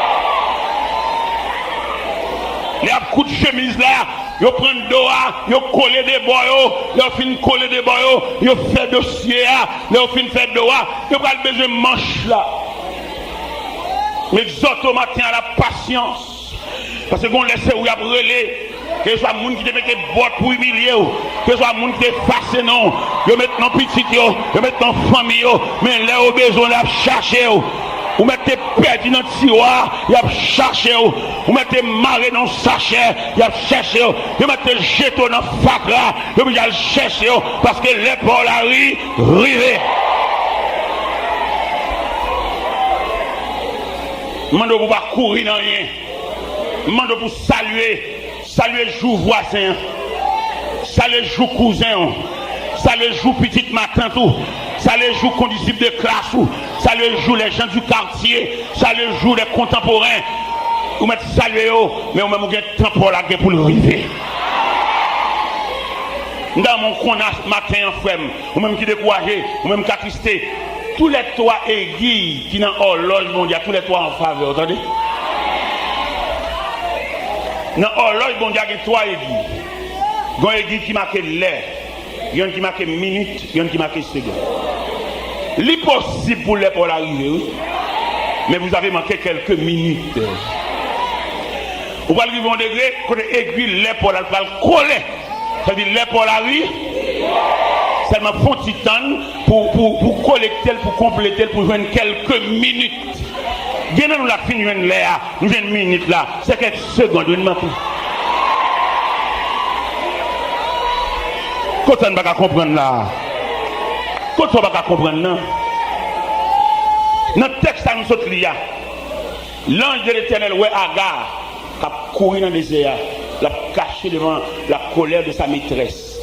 Les coups de chemise là, ils prennent doigt, ils collent des boyaux, ils finissent coller des boyaux, ils font dossier, ils finissent faire doigt, ils ont besoin de manche là. Mais exhorte matin à la patience. Parce que qu'on laisse où il y a brûlé, que ce soit les gens qui te mettent des bottes pour humilier, que ce soit les gens qui te fassent non, ils mettent dans petit, ils mettent dans famille, mais là au besoin de chercher. Vous mettez perdu dans le tiroir, il a cherché. Vous mettez maré dans le sachet, il a cherché. Vous mettez jeton dans le fac là, il a cherché. Parce que l'épaule a rivé. Je ne peux pas courir dans rien. Je demande pour saluer jour voisin, saluer jour cousin, saluer jour petite matin tout. Ça les joue condisciples de classe, ça les joue les gens du quartier, ça les joue les contemporains. Vous mettez saluer, mais vous même vous avez temps pour la guerre pour le river. Dans mon connasse matin en frère, vous même qui découragez, vous même qui attristé, tous les toits aiguilles qui dans l'horloge mondiale, tous les toits en faveur, entendez? Dans l'horloge mondiale, il y a trois aiguilles. Il y a une aiguille qui marque l'air. Il y a une qui marque minute, il y a une qui marque seconde. L'impossible pour les pour l'arrivée, oui. Mais vous avez manqué quelques minutes. Vous allez arriver au degré, quand l'aiguille, les pour la coller. C'est-à-dire les pour l'arrivée. Seulement font titane pour collecter, pour compléter, pour jouer quelques minutes. Bien nous la fin de l'air, nous avons une minute là, c'est quelques secondes, une manque. Quand on ne va pas comprendre là, quand on ne va pas comprendre là, dans le texte à nous sommes liés, l'ange de l'Éternel, ouais, Agar, qui a couru dans le désert, l'a caché devant la colère de sa maîtresse.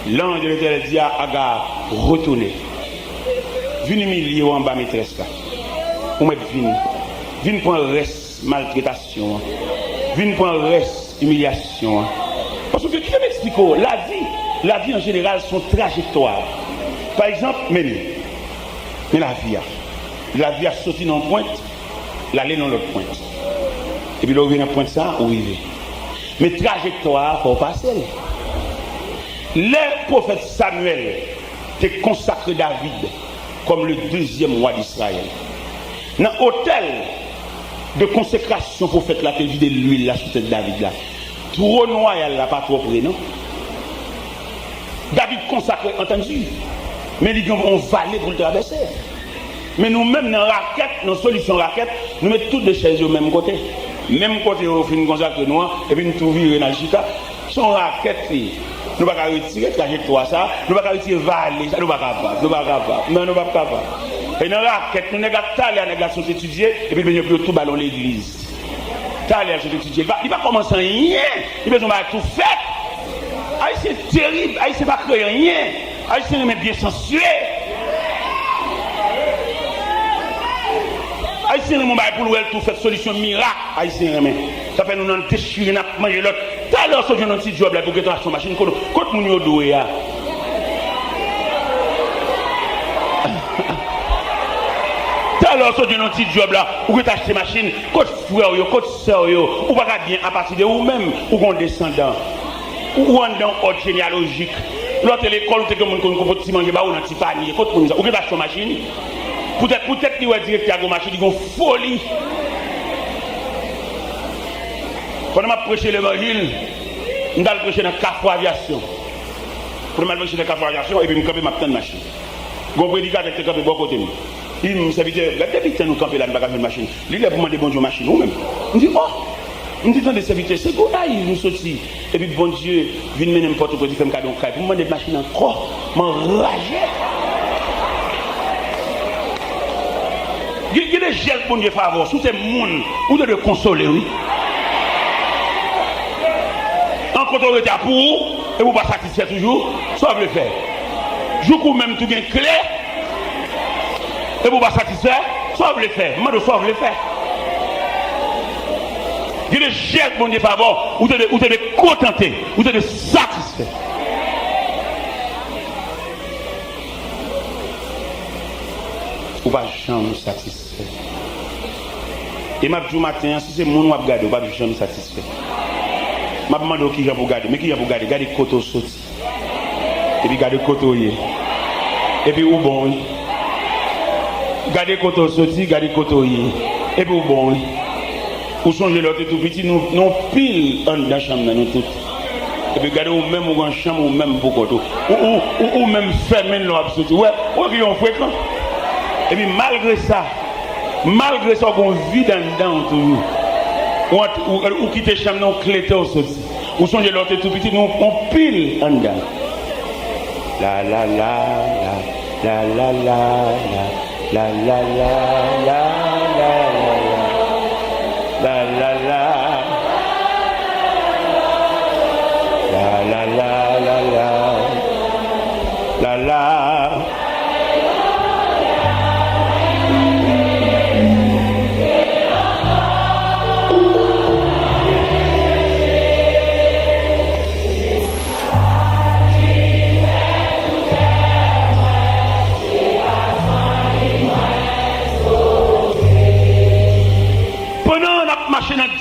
L'ange de l'Éternel dit à Agar, retournez. Venez humilier en bas maîtresse là. Vous mettez venez pour un reste maltraitation. Venez pour un reste humiliation. Parce que qui m'explique la vie en général, son trajectoire. Par exemple, mais la vie a sauté dans une pointe, l'aller dans l'autre pointe. Et puis là, on vient dans la pointe ça, on y va. Mais trajectoire, il faut passer. Le prophète Samuel a consacré David comme le deuxième roi d'Israël. Dans l'hôtel de consécration pour faire la vie de l'huile là sur David là. Trône royal là pas trop près, non? David consacré, entendu. Mais il dit on va aller pour le traverser. Mais nous-mêmes dans la raquette, dans la solution raquette, nous mettons toutes les chaises au même côté. Même côté où on fait une consacré noir, et puis nous trouvons dans le chita. Son raquette, nous ne pouvons pas retirer la trajectoire ça, nous ne pouvons pas retirer vallée, ça nous ne pouvons pas capable. Nous ne pouvons pas capable. Et dans la raquette, nous avons talé à sont étudiés, et puis nous avons tout ballon l'église. Talé à sont étudiés. Il ne va pas commencer rien, il va tout fait. C'est terrible, c'est pas créer rien. C'est bien censuré. C'est pour nous tout faire solution miracle. Ça fait nous déchirer, nous manger l'autre. Tout à l'heure, j'ai un petit job là pour que tu achètes une machine. Quand nous sommes doués. Alors, si tu as un petit job là, ou que tu achètes une machine, quand frère, quand soeur, ou pas bien à partir de vous-même, ou qu'on descendant, ou on dans ordre généalogique. L'autre l'école, tu as comme un petit manger, ou un petit panier, ou que tu achètes une machine, peut-être que tu as directeur de la machine, ils ont folie. Quand on a prêché l'évangile, on a prêché dans le Carrefour Aviation. Quand on a prêché dans le Carrefour Aviation, et puis on a campé ma petite machine. On a prédicateur qui a campé bon côté. Il me serviteur, depuis que nous campons là, nous n'avons pas une machine. Il a demandé bonjour machine, nous-mêmes. On dit, oh, on dit, dans les serviteurs, c'est quoi, ils nous sortis. Et puis, bon Dieu, vient mener n'importe quoi, il fait un cadeau, pour me demander une machine encore, m'enrager. Il y a des gels pour nous favor, sous ces monde, ou de le consoler, oui. En autorité pour vous, et vous ne pas satisfaire toujours, soit vous le faire. Je vous même tout bien clair. Et vous ne pas satisfaire, soit vous le faites. Moi, soit vous le faites. Il y a des gestes pour nous favor, ou de contenter, ou de satisfaire. ou pas jamais satisfait. Et m'a dit matin, si c'est mon ou regarder, ou pas jamais satisfait. M'a demandé qui j'ai pour garder, mais qui j'ai pour garder, garder côté sorti. Et puis garder côté et puis ou bon. Garder côté sorti, garder côté et puis ou bon. Ou changer l'autre tout petit, nous pile en dans chambre nous tout. Et puis garder ou même ou en chambre ou même pour côté. Ou même fermer l'eau absolue. Ouais, qui on fréquent. Et puis malgré ça qu'on vit dedans toujours. Ou quitter chambre non clété au sorti. Ou changer l'autre tout petit, nous on pile en dedans. La la la la la la la la la la la la la la la. Dans la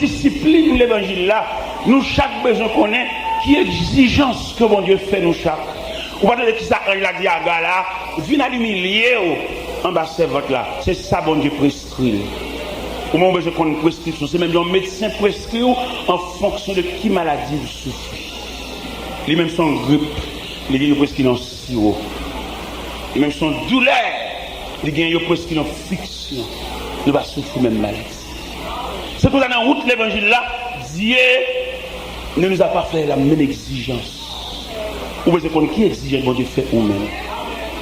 discipline de l'évangile là, nous chaque besoin connaît qui exigence que bon Dieu fait nous chaque. Ou pas de qui ça la diaga là, vient à l'humilier en bas servante là. C'est ça bon Dieu prescrit. Ou mon besoin qu'on prescription, c'est même un médecin prescrit en fonction de qui maladie vous souffrez. Les mêmes sont grippe, les gens prescrit en sirop. Les mêmes sont douleur, les gens prescrit en fiction. Nous va souffrir même maladie. C'est pour ça que dans la route de l'évangile là, Dieu ne nous a pas fait la même exigence. Ou bien c'est qui exige bon Dieu fait nous-mêmes.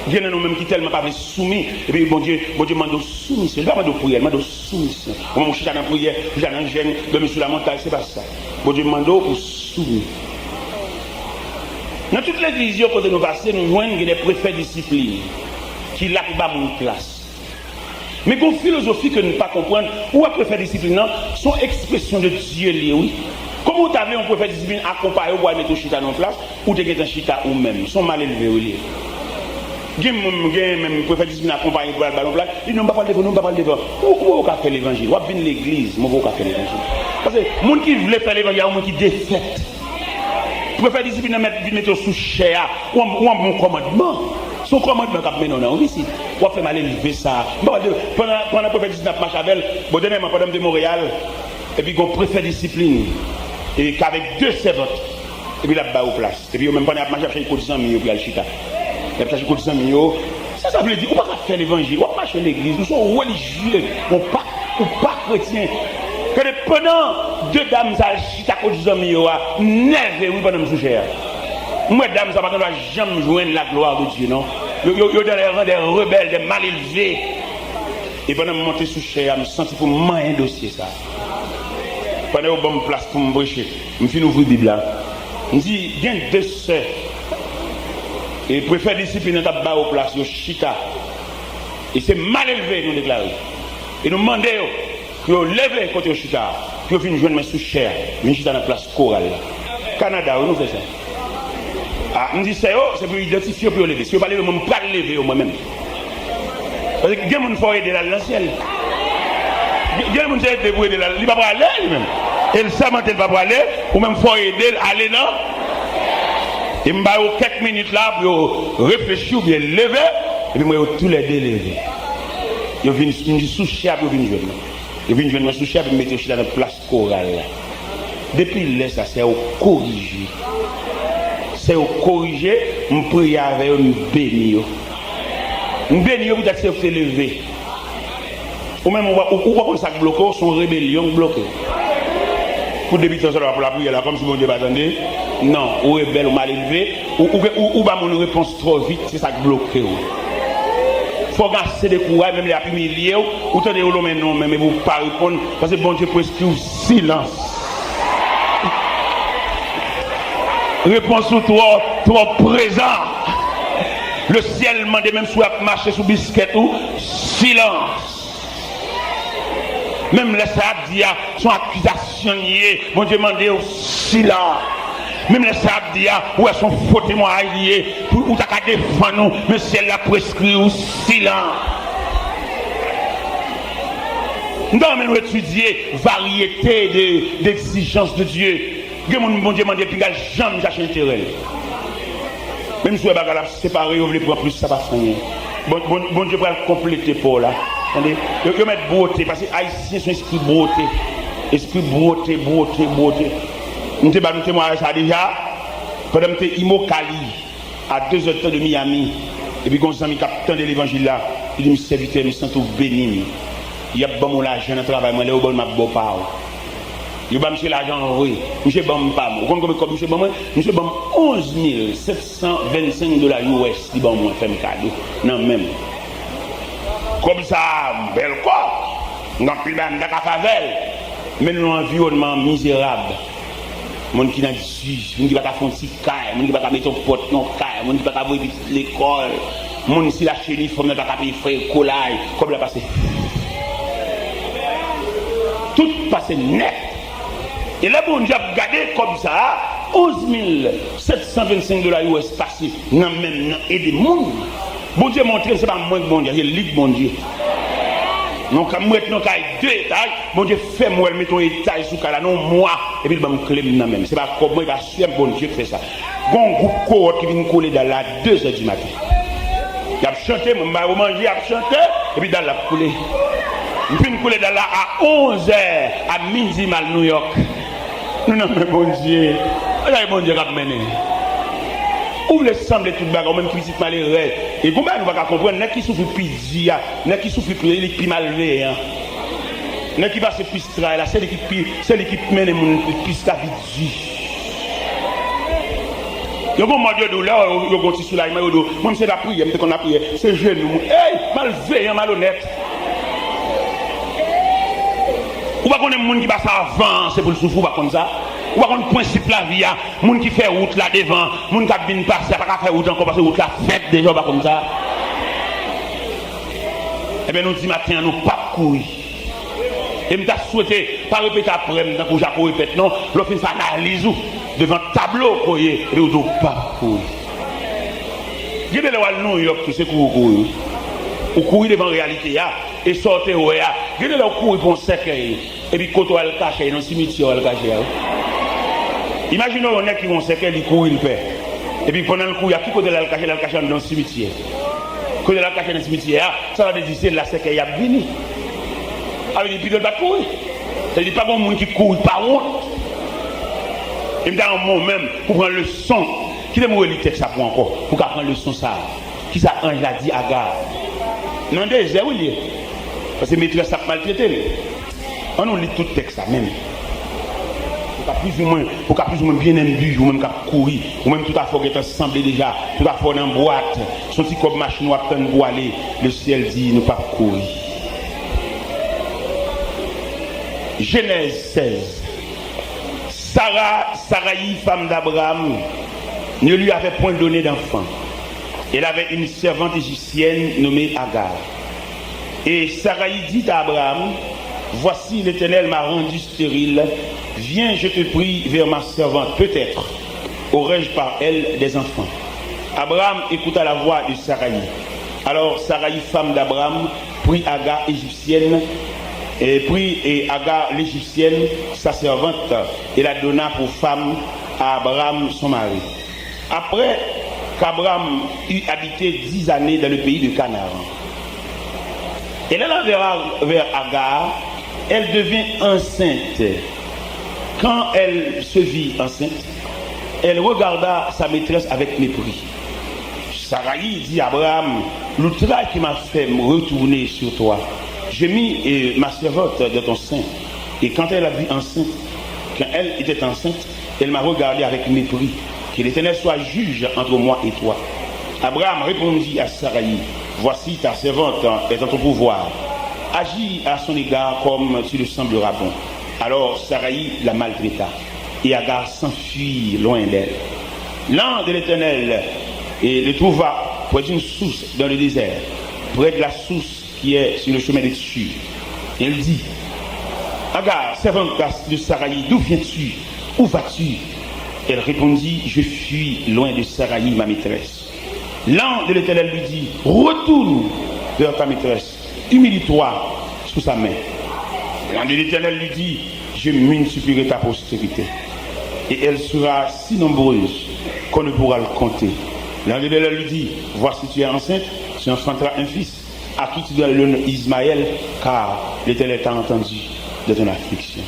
Dieu nous même qui tellement pas soumis. Et puis bon Dieu demande soumission. Il ne pas de prière, il demande soumission. Quand on cherche dans la prière, je dans le gêne, dormir sur la montagne, c'est pas ça. Bon Dieu demande pour soumis. Dans toutes les visions que nous passons, nous voyons des préfets disciplines qui là pour bas mon place. Mais une philosophie que nous ne pas comprendre, ou à préfet discipline, sont expressions de Dieu liées, oui. Comment vous avez un préfet discipline accompagné ou à mettre chita en place, ou tu es un chita ou même, sont mal élevés, oui. Même préfet discipline accompagné pour aller en place, ils n'ont pas parlé de nous, pas parlé de nous. Où on fait l'évangile? Où on vient l'église? Où on fait l'évangile? Parce que les gens qui veulent faire l'évangile, il y a des gens qui défaitent. Préfet discipline mettre sous chair, ou un commandement. Son commandement qu'a mené on ici. On fait mal élever ça. Pendant le préfet discipline marche avec elle, bon dernièrement pendant de Montréal, et puis on préfet discipline et qu'avec 2 servantes et puis là bas au place. Et puis même pendant marcher chercher 100 000 pour aller chita. Et puis chercher 100 000. Ça veut dire on pas faire l'évangile, on marche à l'église, nous sommes religieux, on pas chrétiens. Que pendant 2 dames ça chita 100 000 9 oui pendant me cher. Moi, dame, ça ne va jamais joindre la gloire de Dieu, non? Ils sont dans les rangs des rebelles, des mal élevés. Et pendant que je monte sous chair, je me sens pour moi un dossier, ça. Pendant que je me place pour me prêcher, je me fais ouvrir la Bible. Je me dis, il y a 2 sœurs. Et préfère discipline dans ta au place, yo chita. Et c'est mal élevé, nous déclarons. Et nous demandons que vous levez côté chita, que vous venez joindre sous chair, mais chita dans la place chorale. Canada, nous faisons ça. Ah, on dit c'est pour identifier pour lever. Si vous ne lever, je ne peux pas lever moi-même. Parce que quelqu'un ne faut aider dans le ciel. Quelqu'un ne faut aider pour aider là. Il ne va pas aller lui-même. Et le serment ne va pas aller. Ou même faut aider à aller là. Et je vais quelques minutes là pour réfléchir ou bien lever. Et puis moi, tous les deux lever. Je viens sous chien pour venir jouer. Je viens jouer sous chien pour me mettre dans la place chorale. Depuis là, ça c'est au corriger. C'est au corriger, je prie avec une bénie. Une bénie, vous êtes fait lever. Ou même, on voit comme ça bloqué, son rébellion bloqué. Pour débuter ça pour la prière, comme si mon Dieu va attendre. Non, ou rebelle, ou mal élevé, ou va mon réponse trop vite, c'est ça qui bloque. Il faut gasser des courage, même les humilier, ou tenez au mais non, mais vous ne pas répondre, parce que bon Dieu prescrit silence. Réponse trop présent. Le ciel m'a même soit marcher sous biscuit ou silence. Même les sabdia sont accusations liées. Mon Dieu m'a dit au silence. Même les sabdia où elles sont faux témoins liés pour ou t'as qu'à défendre nous, mais ciel l'a prescrit au silence. Nous devons étudier variété d'exigences de Dieu. Bon Dieu m'a dit, puis jamais j'achète un terrain. Même si vous avez séparé, vous voulez prendre plus, ça va faire. Bon Dieu va le compléter pour là. Attendez, vous mettre beauté, parce que les Haïtiens sont esprit beauté. Esprit beauté. Nous avons témoigné ça déjà. Pendant que nous sommes à 2 heures de Miami, et puis quand nous avons capté de l'évangile là, il dit, monsieur serviteur, je me sens tout béni. Il y a bon l'argent dans le travail, moi, là où ma beau-père. Il y a monsieur l'argent, oui. Monsieur bon pas. Vous comprenez comme monsieur bon 11 725 $, il bon moi, fait un cadeau. Non, même. Comme ça, bel corps. Dans le dans la favelle. Mais nous, environnement misérable. Mon qui n'a dit, mon qui va faire un petit caille, mon qui va mettre un pote dans le caille, mon qui va faire l'école, mon si la chérie, il faut ne pas payer frère, collaille, comme la passé. Tout passe net. Et là, bon Dieu a gardé comme ça, 11 725 $ US passés, non même, et des mondes. Bon Dieu montré, c'est pas moins que bon Dieu, c'est ligue bon Dieu. Donc, quand moi, nous avons 2 étages, bon Dieu fait moi, mettons un étage sous là, non, moi, et puis, je vais me clé même. C'est pas comme moi, il va suivre bon Dieu qui fait ça. Bon groupe cohorte qui vient coller dans la 2 h du matin. Il a chanté, je vais manger, il a chanté, et puis dans la coulée. Il vient couler dans la à 11 h à midi mal New York. Non, mais bon Dieu, là, bon Dieu, va mener. Où les semble tout bagarre, même critique malheureux. Et comment nous va comprendre, n'est qui souffre plus n'est qui souffre plus malveillant. N'est qui va se plus travailler, c'est l'équipe mène plus ta vie. Il y a un moment de douleur, il y a un petit soulagement, moi c'est la prière, qu'on a prié, c'est genou. Hey, malveillant, malhonnête. Ou pas qu'on ait un monde qui va s'avancer pour le souffrir, ou pas comme ça. Ou pas qu'on principe la vie, monde qui fait route là devant, monde qui vient passer, pas faire route encore parce que route là fait déjà pas comme ça. Eh bien nous dit matin nous pas courir. Et me souhaité pas répéter après dans que Jaco répète non, l'offre fait analyse devant tableau coyer et nous pas courir. Dieu le New York tout c'est courir. Ou courir devant la réalité et sortir ouais. Dieu le courir pour un cercueil et puis quand on va le cacher dans le cimetière on va le cacher. Imaginez on est qui vont cercueil il court il fait. Et puis pendant le coup il y a qui côté là le cacher dans le cimetière. Côté là le cacher dans le cimetière, ça va dire c'est la cercueil a venu. Avec des pilotes de courir. Ça dit pas bon monde qui court pas honte. Et dans un moment même pour prendre le son qui est le texte ça pour encore pour prendre le son ça. Qui ça ange l'a dit Agar. Non désert oui. Parce que maîtresse ça maltraité. On nous lit tout le texte ça même. Pour qu'à plus ou moins bien imbu, ou même qu'à courir, ou même tout à fait être ensemble déjà, tout à fait dans une boîte, son petit comme machine ou à peine pour aller, le ciel dit nous pas courir. Genèse 16. Saraï, femme d'Abraham, ne lui avait point donné d'enfant. Elle avait une servante égyptienne nommée Agar. Et Saraï dit à Abraham, voici l'Éternel m'a rendu stérile. Viens, je te prie, vers ma servante. Peut-être aurais-je par elle des enfants. Abraham écouta la voix de Saraï. Alors Saraï, femme d'Abraham, prit Agar égyptienne, et Agar l'égyptienne, sa servante, et la donna pour femme à Abraham, son mari. Après qu'Abraham eut habité 10 années dans le pays de Canaan, elle alla vers Agar, elle devint enceinte. Quand elle se vit enceinte, elle regarda sa maîtresse avec mépris. Saraï dit à Abraham, l'outrage qui m'a fait me retourner sur toi, j'ai mis ma servante dans ton sein. Et quand elle a vu enceinte, quand elle était enceinte, elle m'a regardé avec mépris. Que l'Éternel soit juge entre moi et toi. Abraham répondit à Saraï, voici ta servante est en ton pouvoir. Agis à son égard comme tu le sembleras bon. Alors Saraï la maltraita et Agar s'enfuit loin d'elle. L'ange de l'Éternel le trouva près d'une source dans le désert, près de la source qui est sur le chemin des Tsur. Il dit, Agar, servante de Saraï, d'où viens-tu? Où vas-tu? Elle répondit, je fuis loin de Saraï, ma maîtresse. L'ange de l'Éternel lui dit, retourne vers ta maîtresse, humilie-toi sous sa main. L'ange de l'Éternel lui dit, je multiplierai ta postérité. Et elle sera si nombreuse qu'on ne pourra le compter. L'ange de l'Éternel lui dit, voici tu es enceinte, tu enfanteras un fils, à qui tu dois le nom Ismaël, car l'Éternel t'a entendu de ton affliction.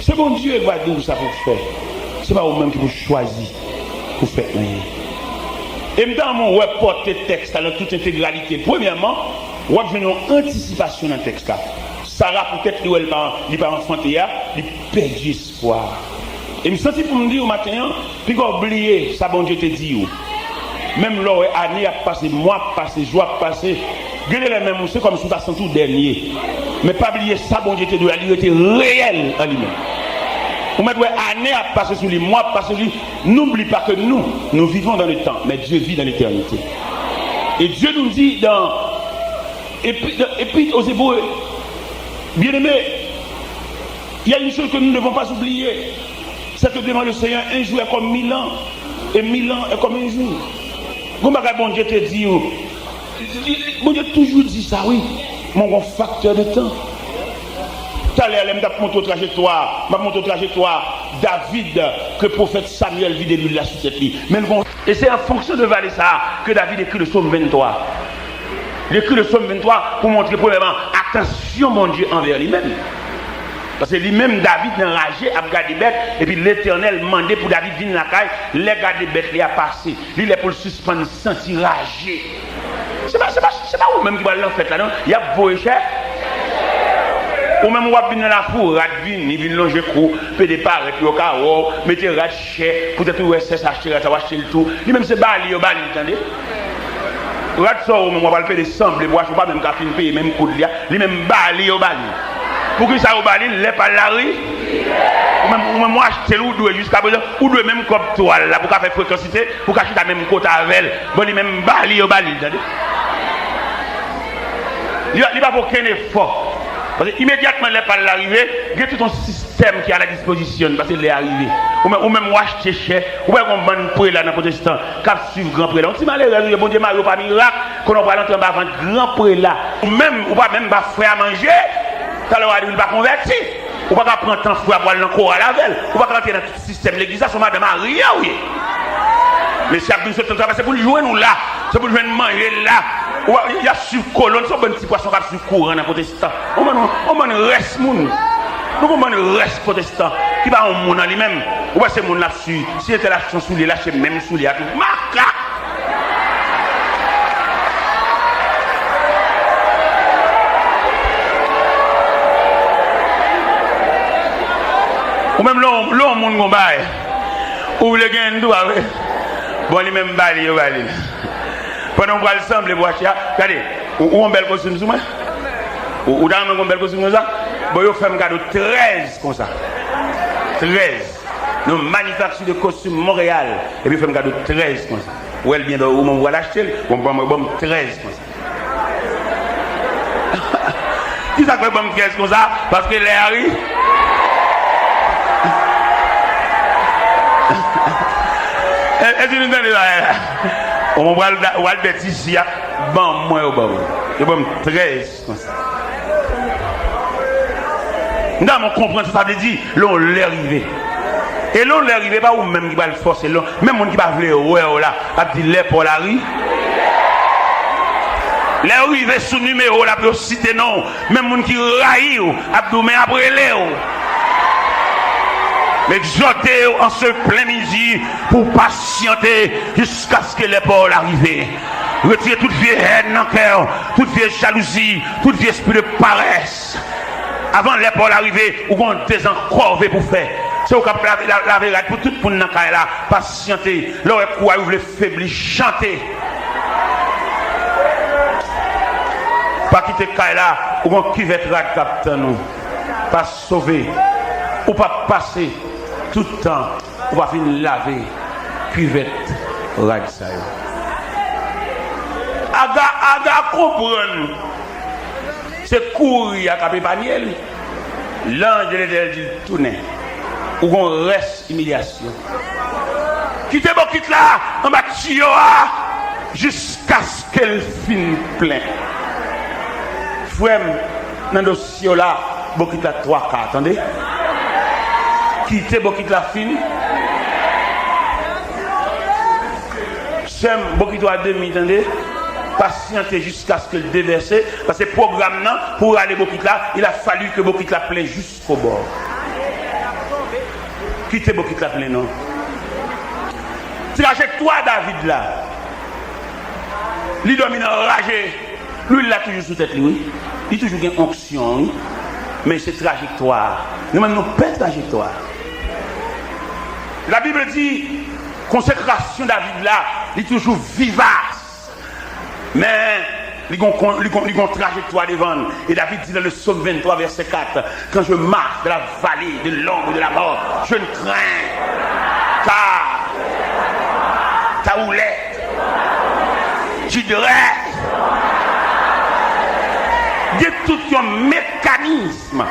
C'est bon Dieu qui va dire ça pour faire. C'est pas vous-même qui vous choisissez pour faire rien. Et maintenant, mon web porte texte dans toute intégralité. Premièrement, on va venir en anticipation dans le texte là. Sarah, peut-être, il n'est pas enfanté, il perd espoir. Et je me sens pour me dire au matin, puis qu'on oublié, ça bon Dieu te dit. Même là, année a passé, mois a passé, jour a passé. Regardez les mêmes, c'est comme si vous avez tout dernier. Mais pas oublier ça, bon Dieu te dit, il était réel en lui-même. Vous mettez année à passer sur lui, mois à passer sur lui. N'oublie pas que nous vivons dans le temps, mais Dieu vit dans l'éternité. Et Dieu nous dit dans. Et puis aux Hébreux, bien aimé, il y a une chose que nous ne devons pas oublier. C'est que devant le Seigneur, un jour est comme 1000 ans, et 1000 ans est comme un jour. Comment bon Dieu te dit, bon Dieu toujours dit ça, oui, mon facteur de temps. Tout à l'heure, je montre au trajectoire, David, que le prophète Samuel vit de lui la suite. Et c'est en fonction de ça que David écrit le psaume 23. Il écrit le psaume 23 pour montrer premièrement, attention mon Dieu envers lui-même. Parce que lui-même, David est enragé, a gardé bête, et puis l'Éternel demandé pour David venir dans la caille, les garder bête, il a passé. Il est pour le suspendre, sentir ragé. C'est pas vous-même qui va l'enfer là, non? Il y a beau cher. Ou même on va venir dans la four, il vient longer cou, peut départ, et puis au carreau, mettez rat cher, peut-être où est-ce acheter, ça va acheter le tout. Lui-même c'est bali, attendez. Rat sort, on va le faire des sembles, bois, je pas même qu'à finir payer, même coup de lia, lui-même bali. Pour que ça au bali, il n'est pas la rue. Ou même moi acheter ou doit jusqu'à présent, ou doit même comme toile là, pour qu'à faire fréquencité, pour qu'à acheter la même côte avec elle. Bon, lui-même bali, attendez. Il n'y a pas aucun effort. Parce que immédiatement, il n'est pas l'arrivée, il y a tout un système qui est à la disposition parce qu'il est arrivé. Ou même acheter cher, ou même on vend près là dans le protestant, cap suivre grand près là. On dit malheureux, bon Dieu, Mario, pas miracle, qu'on va rentrer dans le grand près là. Ou pas même frère à manger, ça leur a dit, il va convertir. Ou pas prendre temps frère à boire encore à la veille. Ou pas rentrer dans tout le système de l'église, ça, madame Maria, oui. Mais si abdou ce temps, c'est pour jouer nous là, c'est pour jouer manger là. Il y a sur colonne, c'est un petit poisson qui a sur courant dans le protestant. On m'en reste moun. Nous on reste protestant. Qui va en moun en lui-même. Ou c'est moun là dessus. Si était là sous les lâcher même sous les à tout. Marca. Ou même l'homme moun gombaye. Ou le gain d'où avec. Bon lui même bali yo bali. Pendant qu'on va ensemble les voici, regardez, ou un bel costume sur moi, ou dans un bel costume comme ça, bon, il fait un cadeau 13 comme ça. 13. Nous manufacturons de costumes Montréal, et puis il fait un cadeau 13 comme ça. Ou elle vient de où on va l'acheter, on va bon 13 comme ça. Qui ça fait bon 13 comme ça? Parce que les Harry. Est-ce que nous entendez là? On va le bêtise ici, bon, moi au bas. Je vais me 13 comme ça. Nous comprenons ça veut dire, l'on l'est arrivé. Et l'on l'est arrivé, pas ou même qui va le forcer, même on qui va le ouais là, a dit l'est pour la rue. L'est arrivé sous numéro, la plus cité non, même on qui raille, a dit mais après l'est. M'exhorter en ce plein midi pour patienter jusqu'à ce que les Paul arrivent. Retirer toute vieille haine dans le cœur, toute vieille jalousie, toute vieille esprit de paresse. Avant les Paul arriver, ou on des encore pour faire. C'est au cap la vérité pour tout le monde dans le là, patienter. Là, quoi vous voulez faiblir, chanter. Pas quitter le là, ou on qui va être capitaine nous. Pas sauver, ou pas passer. Tout le temps, on va finir laver, cuvette, rag ça. Aga comprendre. C'est courir à Capé Paniel. L'ange de l'Éternel dit tourner. Ou qu'on reste humiliation. Quittez bon quitte là, en bas jusqu'à ce qu'elle finisse plein. Frère, dans le dossier là, Bokit la 3 4, attendez. Quittez Bokit la fine. Sem Bokit la demi, attendez. Patienter jusqu'à ce que le déverse. Parce que le programme, pour aller Bokit là, il a fallu que Bokit la plein jusqu'au bord. Quittez Bokit la plein, non. Trajectoire David là. Il domine enragé. Lui, il a toujours sous tête, lui. Il a toujours une onction, oui. Mais c'est trajectoire. Nous n'avons pas de trajectoire. La Bible dit, consécration David là, il est toujours vivace. Mais il a une trajectoire devant. Et David dit dans le psaume 23, verset 4, quand je marche dans la vallée de l'ombre de la mort, je ne crains car ta houlette, tu dirais, il y a tout un mécanisme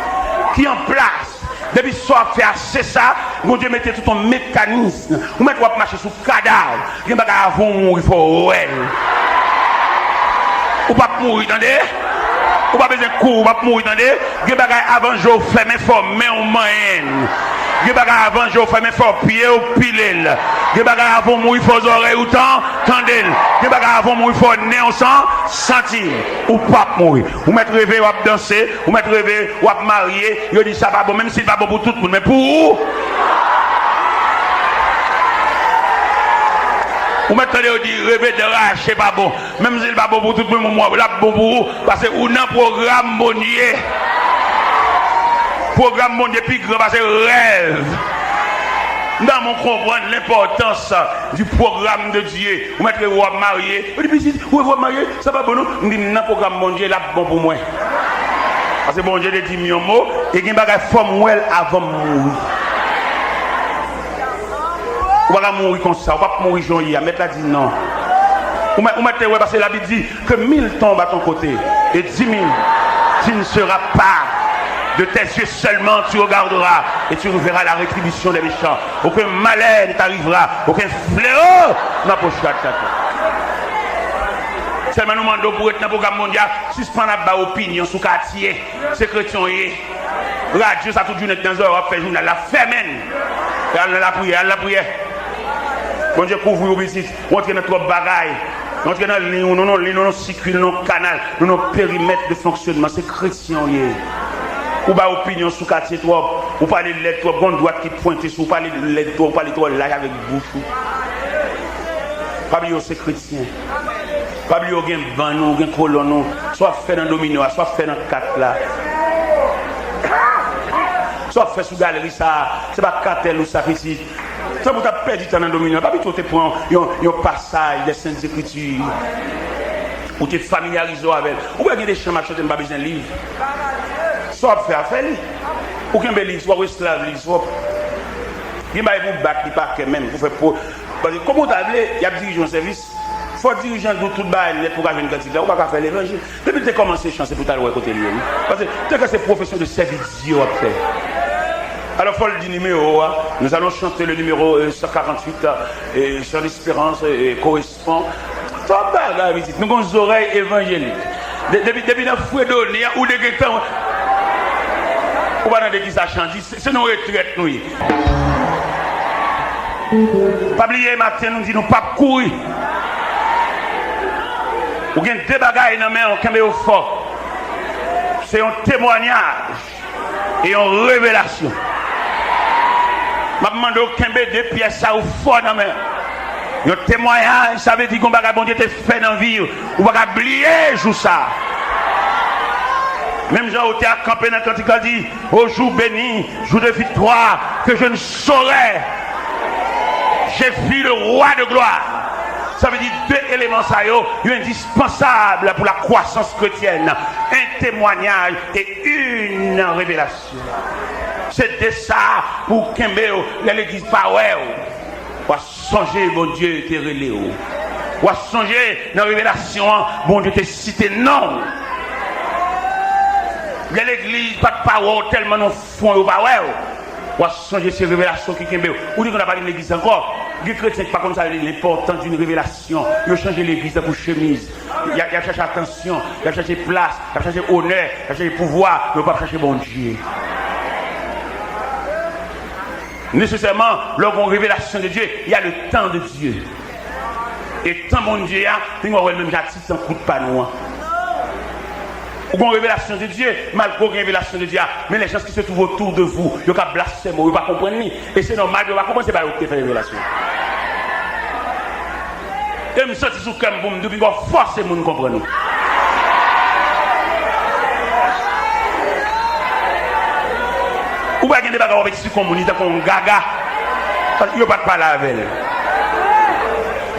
qui est en place. Depuis soit fait assez ça, mon Dieu mettez tout un mécanisme. Vous mettez à marcher sur cadavre. Il y a des gens qui vont mourir, il faut ouais. Ou pas mourir, attendez. Ou pas besoin de coups, ou pas mourir, attendez. Il y a des gens avant je fais mes formes, mais on moyenne. Il y a des gens avant je fais mes formes, pieds ou piler. Il y a des gens avant mourir, il faut oreilles ou temps, tendez. Il y a des gens avant mourir, il faut nez au sang, sentir. Ou pas mourir. Vous mettez rêver, ou danser, vous mettez rêver, ou marier. Il dit ça va bon, même si c'est pas bon pour tout le monde, mais pour vous. Vous mettez rêver de racher pas bon, même si c'est pas bon pour tout le monde, moi, là bon pour vous, parce que vous avez un programme mondial. Programme mondial plus grand, parce que rêve. Nous devons comprendre l'importance du programme de Dieu. Vous mettez vous marier. Vous dites, vous marier, ça va bon nous. Nous disons, le programme mondial là bon pour moi. Parce que bon Dieu dit millions de mots et il y a des formes avant de mourir. Vous ne pouvez pas mourir comme ça, vous ne pouvez pas mourir joyeux. Mais là dit non. Vous mettez parce que la Bible dit que 1000 tombent à ton côté et 10 000, tu ne seras pas. De tes yeux seulement tu regarderas et tu verras la rétribution des méchants. Aucun malheur ne t'arrivera, aucun fléau n'approchera de ta tête. Seulement nous demandons pour être dans le programme mondial, suspendre la opinion sur le quartier. C'est chrétien. Radio, ça tout le journée dans l'Europe, fait journal, la fermène. La prière. Bon Dieu, couvre vos visites. On entre dans trop de bagailles. On entre dans le circuit, dans le canal, dans le périmètre de fonctionnement. C'est chrétien. Ou pas opinion sur le quartier, ou parler de l'aide, bonne droite qui pointe sur, ou parler de l'aide, ou parler de l'aide avec bouche. Pas oublier c'est chrétien. Pas oublier qu'il y a un ban, un colonne, soit fait dans le domino, soit fait dans le 4 là. Soit fait sous galerie, ça, c'est pas cartel ou sacrifice. Ça vous a perdu dans le domino. Pas plutôt te prendre un passage des Saintes Écritures. Ou te familiariser avec. Ou bien des chambres à chanter, pas besoin de livre. Soit faire affaire, ou qu'un bel livre, soit esclave, soit. Il va vous battre, il pas même. Vous faites pour. Parce que comme vous avez, il y a dirigeant service. Il faut dirigeant de tout le bail pour gagner une quantité. On va pas faire l'évangile. Depuis que tu as commencé à chanter pour t'aller côté lui. Parce que tu as ces professions de service à faire. Alors, il faut le dire numéro. Nous allons chanter le numéro 148 et sur l'espérance correspond. Toi, la visite. Nous avons des oreilles évangéliques. Depuis la fouet donné ou des guettants. Ou pas dans qui ça change, c'est nos retraites nous. Pas oublier matin nous dit nous pas courir. Ou bien deux bagailles dans main on au fort. C'est un témoignage et une révélation. M'a demandé au Kembe deux pièces ça au fort dans main. Un témoignage, ça veut dire qu'on va bon Dieu te fait dans vie ou va oublier jour ça. Même Jean au théâtre campé dans le cantique a dit au jour béni, jour de victoire, que je ne saurais. J'ai vu le roi de gloire. Ça veut dire deux éléments ça indispensables pour la croissance chrétienne. Un témoignage et une révélation. C'était ça pour Kembeo, l'église Power. On va songer, bon Dieu, te relé. On va songer dans la révélation, bon Dieu, te cité non. L'église, pas de parole, tellement nous font au power. On va changer ces révélations qui sont. Ou dit qu'on n'a pas l'église encore. Les chrétiens, par contre, ça l'importance d'une révélation. Ils ont changé l'église pour chemise. Il a cherché attention, il a cherché place, il a cherché honneur, il a cherché pouvoir, mais pas chercher bon Dieu. Nécessairement, lors d'une révélation de Dieu, il y a le temps de Dieu. Et tant bon Dieu, il y a même j'attise un coup de panneau. Ou une révélation de Dieu, malgré une révélation de Dieu, mais les gens qui se trouvent autour de vous, ils ne peuvent pas blasphémer, ils ne peuvent pas comprendre. Et c'est normal, ils ne peuvent pas comprendre, c'est pas eux qui font révélation. Et je me sens sous comme pour me dire, forcer les gens à comprendre. Ou pas qu'il y a des bagages avec ce communiste comme gaga, parce qu'il n'y a pas de parler avec elle.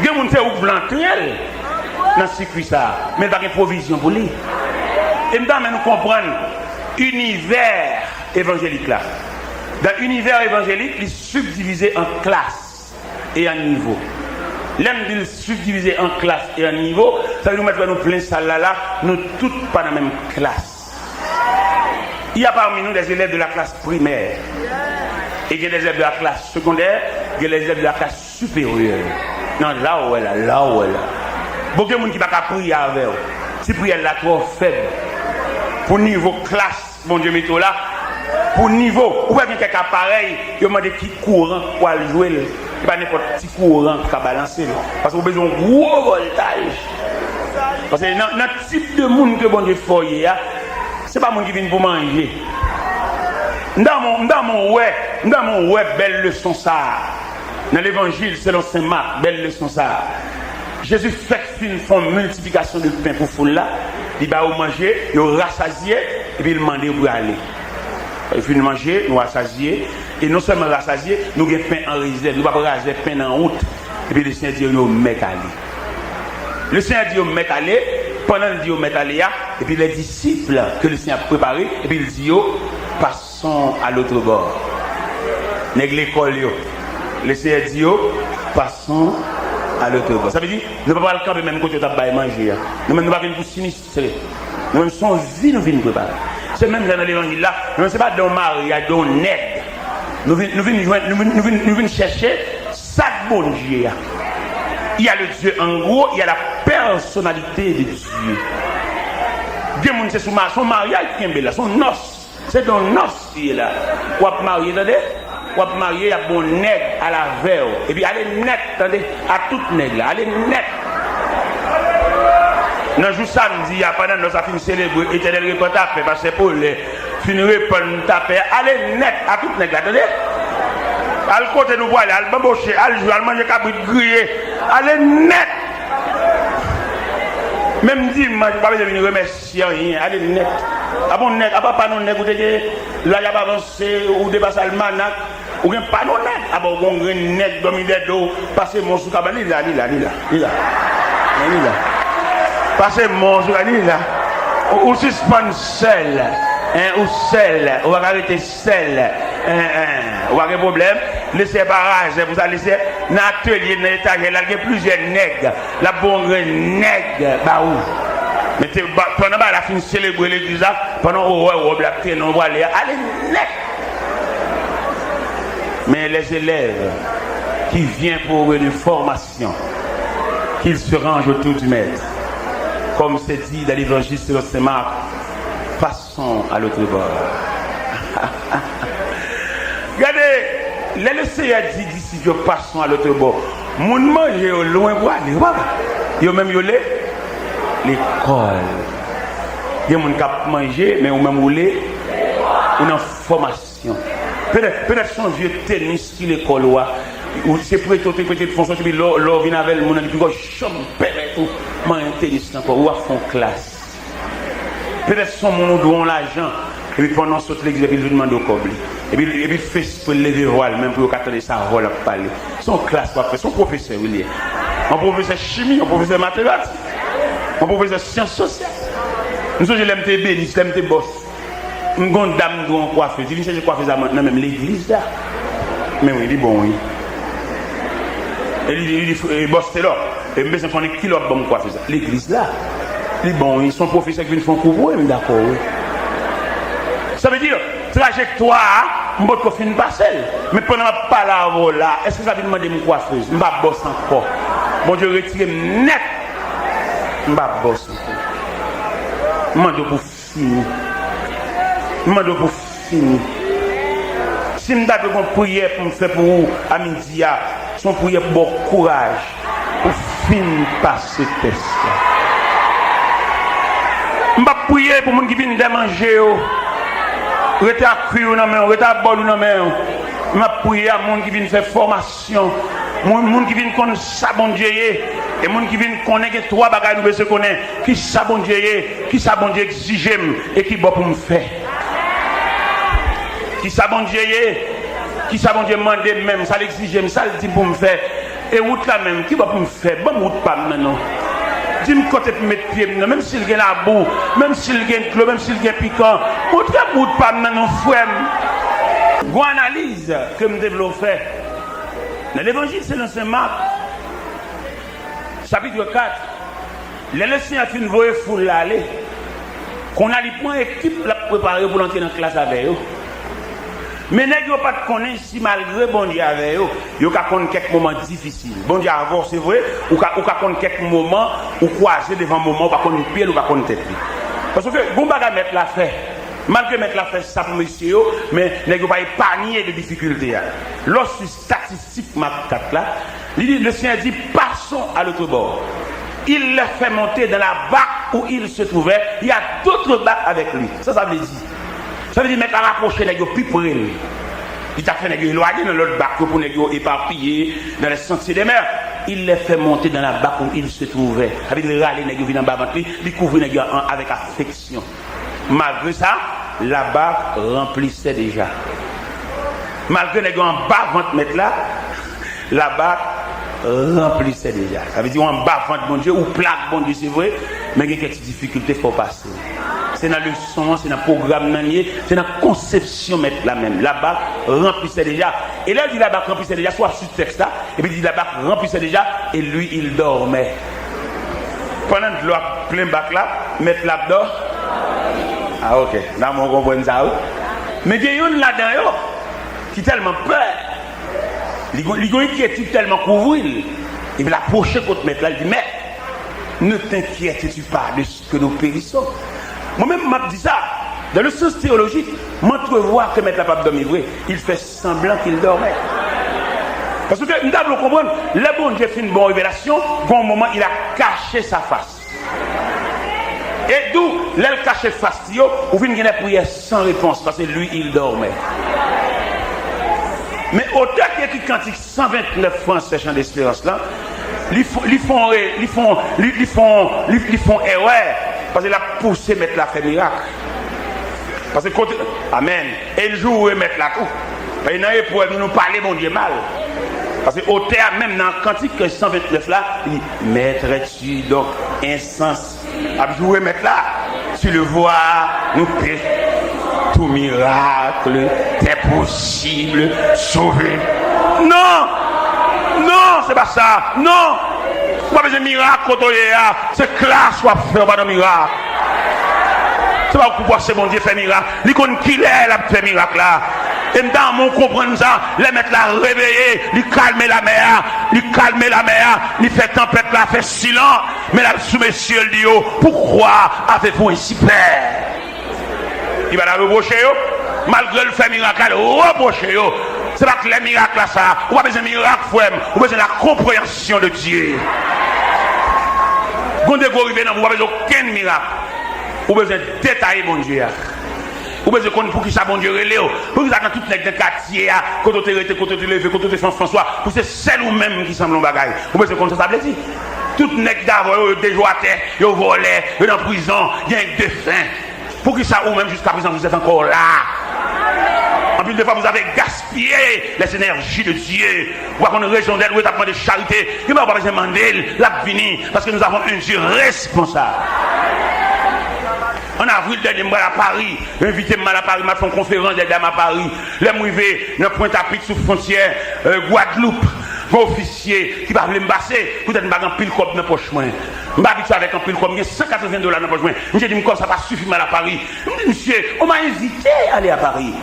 Il y a des gens qui sont blancs, dans ce circuit, mais il n'y a pas de provision pour lui. Et nous devons comprendre l'univers évangélique là. Dans l'univers évangélique, il est subdivisé en classes et en niveaux. L'un dit subdivisé en classes et en niveaux, ça veut nous mettre dans plein salle là, nous toutes pas dans la même classe. Il y a parmi nous des élèves de la classe primaire. Et il y a des élèves de la classe secondaire, il y a des élèves de la classe supérieure. Non, là où elle est, là où elle est. Beaucoup de gens qui ne peuvent pas prier avec eux. Si prière là trop faible. Pour niveau classe, mon Dieu, mettez là. Pour niveau, ou bien quelqu'un pareil, il demande qui courant pour jouer. Il n'y a pas n'importe petit courant qui va balancer. Parce qu'on a besoin de gros voltage. Parce que dans le type de monde que bon Dieu fait, ce n'est pas monde qui vient pour manger. Dans mon ouais, belle leçon ça. Dans l'évangile, selon Saint Marc, belle leçon ça. Jésus fait une multiplication de pain pour foule là. Il va manger, il rassasié, et puis il demande où aller. Il finit de manger, nous rassasié, et non seulement rassasié, nous avons pain en réserve, nous ne pouvons pas raser pain en route. Et puis le Seigneur dit au mec aller. Le Seigneur dit au mec aller, pendant le dit au mec aller, et puis les disciples que le Seigneur a préparés, et puis il dit passons à l'autre bord. Nèg l'école, le Seigneur dit passons à l'autre bord. Ça veut dire, nous ne pouvons pas le camper même côté de manger. Nous ne pouvons pas venir pour sinistrer. Nous-mêmes, son vie, nous venons préparer. C'est même dans l'évangile là, nous ne sommes pas dans le mariage, dans le nègre. Nous venons chercher ça bon Dieu. Il y a le Dieu en gros, il y a la personnalité de Dieu. Dieu, c'est son mariage qui est là, son noce. C'est dans noce qui est là. Ou à marier, attendez? Ou à marier, il y a bon nègre à la veille. Et puis, elle est nette, attendez, à toute nègre là, elle est nette. Dans le jour samedi, pendant que nous avons célébré l'éternel repas, parce que pour les finir pour nous taper, allez net à toute nègre, attendez. Al côté nous voir, al bambocher, al jouer, al manger cabrit grillé, allez net. Même dimanche, je ne vais pas venir remercier rien, allez net. Ah bon net, ah pas non net, vous dites, là il y a pas avancé, ou dépassé le manac, ou bien pas non net. Ah bon, on a net, dominé d'eau, passez mon soukabani, il là. Passez mon soukabani, là. Ou suspend sel, ou sel, ou va arrêter sel, ou va avoir un problème. Laissez pas rager, vous allez laisser dans l'atelier, dans l'étage, il y a plusieurs nègres, la bonne nègre, bah où? Mais pendant que la fin de célébrer l'église, pendant que on va aller, allez net. Mais les élèves qui viennent pour une formation, qu'ils se rangent autour du maître, comme c'est dit dans l'évangile selon Saint Marc, passons à l'autre bord. Regardez, le Seigneur dit d'ici que passons à l'autre bord. Mon manger au loin pour aller, il y a même l'école. Il y a des gens qui mangent, mais on même voulait une formation. Peut-être son vieux tennis qui l'école ou c'est prêté de fonction, puis l'or vient avec le monde, puis chambre, tout, mais un tennis encore, ou à fond classe. Peut-être son monde où l'argent, et puis pendant ce que l'église, il demande au cobli. Et puis fait pour lever voile, même pour attendre sa rôle à parler. Son classe, son professeur, il est. Un professeur chimie, un professeur mathématiques, un professeur sciences sociales. Nous sommes l'MTB, l'MT boss. Une grande dame qui est coiffeuse. Il vient chercher coiffeuse maintenant, même l'église là. Mais oui, il est bon, oui. Et il bosse là. Et mais c'est qu'on est kilo bon coiffeuse. L'église là. Il est bon, ils sont professeurs qui viennent faire un cours, d'accord, oui. Ça veut dire, trajectoire, je vais finir passer. Mais pendant que je parle là, est-ce que ça veut demander une coiffeuse? Je ne vais pas bosser encore. Bon Dieu, retire net. Je ne vais pas bosser encore. Je demande pour finir. Je demande pour finir. Si je me donne une prière pour me faire pour vous, à midi, son prière pour bon courage, pour finir passer ce test. Je ne vais pas prier pour les gens qui viennent de manger. Rete à cuire dans main, rete à bol dans main. M'a prié à monde qui vient faire formation, monde qui vient connaître ça bon Dieu et monde qui vient connaître trois bagages nous besoin connaître qui ça bon Dieu qui ça bon Dieu exige et qui bon pour me faire. Qui ça bon Dieu qui ça bon Dieu demande même ça l'exige ça le dit pour me faire et route là même qui bon pour me faire bon route pas maintenant. Dis-moi côté pour mettre pied, même s'il y a la boue, même s'il y a de l'eau, même s'il y a piquant, montre pas maintenant, frère. Une analyse que je développe fait. Dans l'évangile, c'est dans Saint-Marc, chapitre 4. Les leçons à une voie foule aller. Qu'on a les points équipe pour préparer pour entrer dans la classe avec eux. Mais n'est-ce pas de connaître si malgré bon Dieu avec eux, il y a quelques moments difficiles. Bon Dieu avant, c'est vrai, ou qu'il quelques moments où croiser devant un moment, ou pas qu'on pied ou pas qu'on tête. Parce que bon bagage mettre la fait. Malgré mettre la fait ça pour monsieur, mais n'est-ce pas épargner des difficultés. Lorsque statistique Marc 4 là, le Seigneur dit passons à l'autre bord. Il le fait monter dans la barque où il se trouvait. Il y a d'autres barques avec lui. Ça veut dire. Ça veut dire mettre à rapprocher les gens plus près. Il t'a fait les gens éloigner dans l'autre barque pour les gens éparpillés dans les sentiers des mers. Il les fait monter dans la barque où il se trouvait. Ça veut dire râler les gens viennent en bas il couvre les gens avec affection. Malgré ça, la barque remplissait déjà. Malgré les gens en bas ventre mettre là, la barque remplissait déjà. Ça veut dire en bas ventre bon Dieu ou plaque bon Dieu c'est vrai, mais il y a quelques difficultés pour passer. C'est dans le son, c'est dans le programme, c'est dans la conception mettre la même. La barque remplissait déjà. Et là, il dit la barque remplissait déjà, soit sur ce texte-là, et puis il dit la barque remplissait déjà, et lui, il dormait. Pendant que l'eau plein bac là, mettre là-dedans. Ah, ok, là, on comprend ça. Mais il y a une là-dedans qui est tellement peur. Il y a une qui est tellement couvert. Il va l'approcher contre mettre là, il dit, mais ne t'inquiètes-tu pas de ce que nous périssons. Moi-même, je dis ça. Dans le sens théologique, m'entrevoir que mettre la pape dormir vrai, il fait semblant qu'il dormait. Parce que nous devons comprendre, le bon Dieu fait une bonne révélation, bon moment, il a caché sa face. Et d'où, l'aile caché face, ou vient une prière sans réponse, parce que lui, il dormait. Mais autant qu'il y a qui cantique 129 francs, ces chants d'espérance là, ils font erreur. Parce qu'il a poussé mettre la fait miracle. Parce que côté. Amen. Et le jour où il met la tout. Et il pour nous parler, mon Dieu, mal. Parce qu'au terme, même dans le cantique 129 là, il dit mettrais-tu donc un sens à jouer mettre là? Tu le vois, nous paie. Tout miracle est possible, sauver. Non! Non, c'est pas ça. Non! Pas besoin de miracle quand on est là. C'est classe soit faire pas de miracle. C'est pas pour c'est bon Dieu fait miracle. Il connaît qui est là fait miracle là. Et dans mon comprendre ça, les mettre la réveiller, il calme la mer, il fait tempête là, fait silence. Mais là sous messieurs le dit pourquoi avez-vous ainsi peur? Il va la reprocher malgré le fait miracle, reprocher c'est pas que les miracles là ça, on a besoin de miracle frère, on a besoin de la compréhension de Dieu. Quand vous arrivez dans vous n'avez aucun miracle. Vous avez besoin de détailler bon Dieu. Vous avez besoin de pour qui ça bon Dieu relève. Pour qui ça dans tout le quartier, quand vous êtes quand vous levé, quand vous êtes François, pour c'est celle ou même qui semble un bagage. Vous avez besoin de ça veut dire. Tout le nègre d'avant, des joies à terre, ils volent, ils sont en prison, il y a un défunt. Pour qui ça ou même jusqu'à présent vous êtes encore là. En plus de fois, vous avez gaspillé les énergies de Dieu. Ou à une région d'aide, ou à de charité. Il ne va pas besoin de demander la venir. Parce que nous avons un Dieu responsable. En avril dernier, moi à Paris, invité moi à Paris, m'a fait une conférence d'aide à Paris. Les mouillés, dans Pointe-à-Pitre, sous frontière, Guadeloupe. Un officier qui va me passer, peut-être que je vais pile cop dans la poche. Je suis habitué avec un pile cop, il y a $180 dans la poche. Je dis, comme ça va suffire mal à Paris. Je dis, monsieur, on m'a invité à aller à Paris.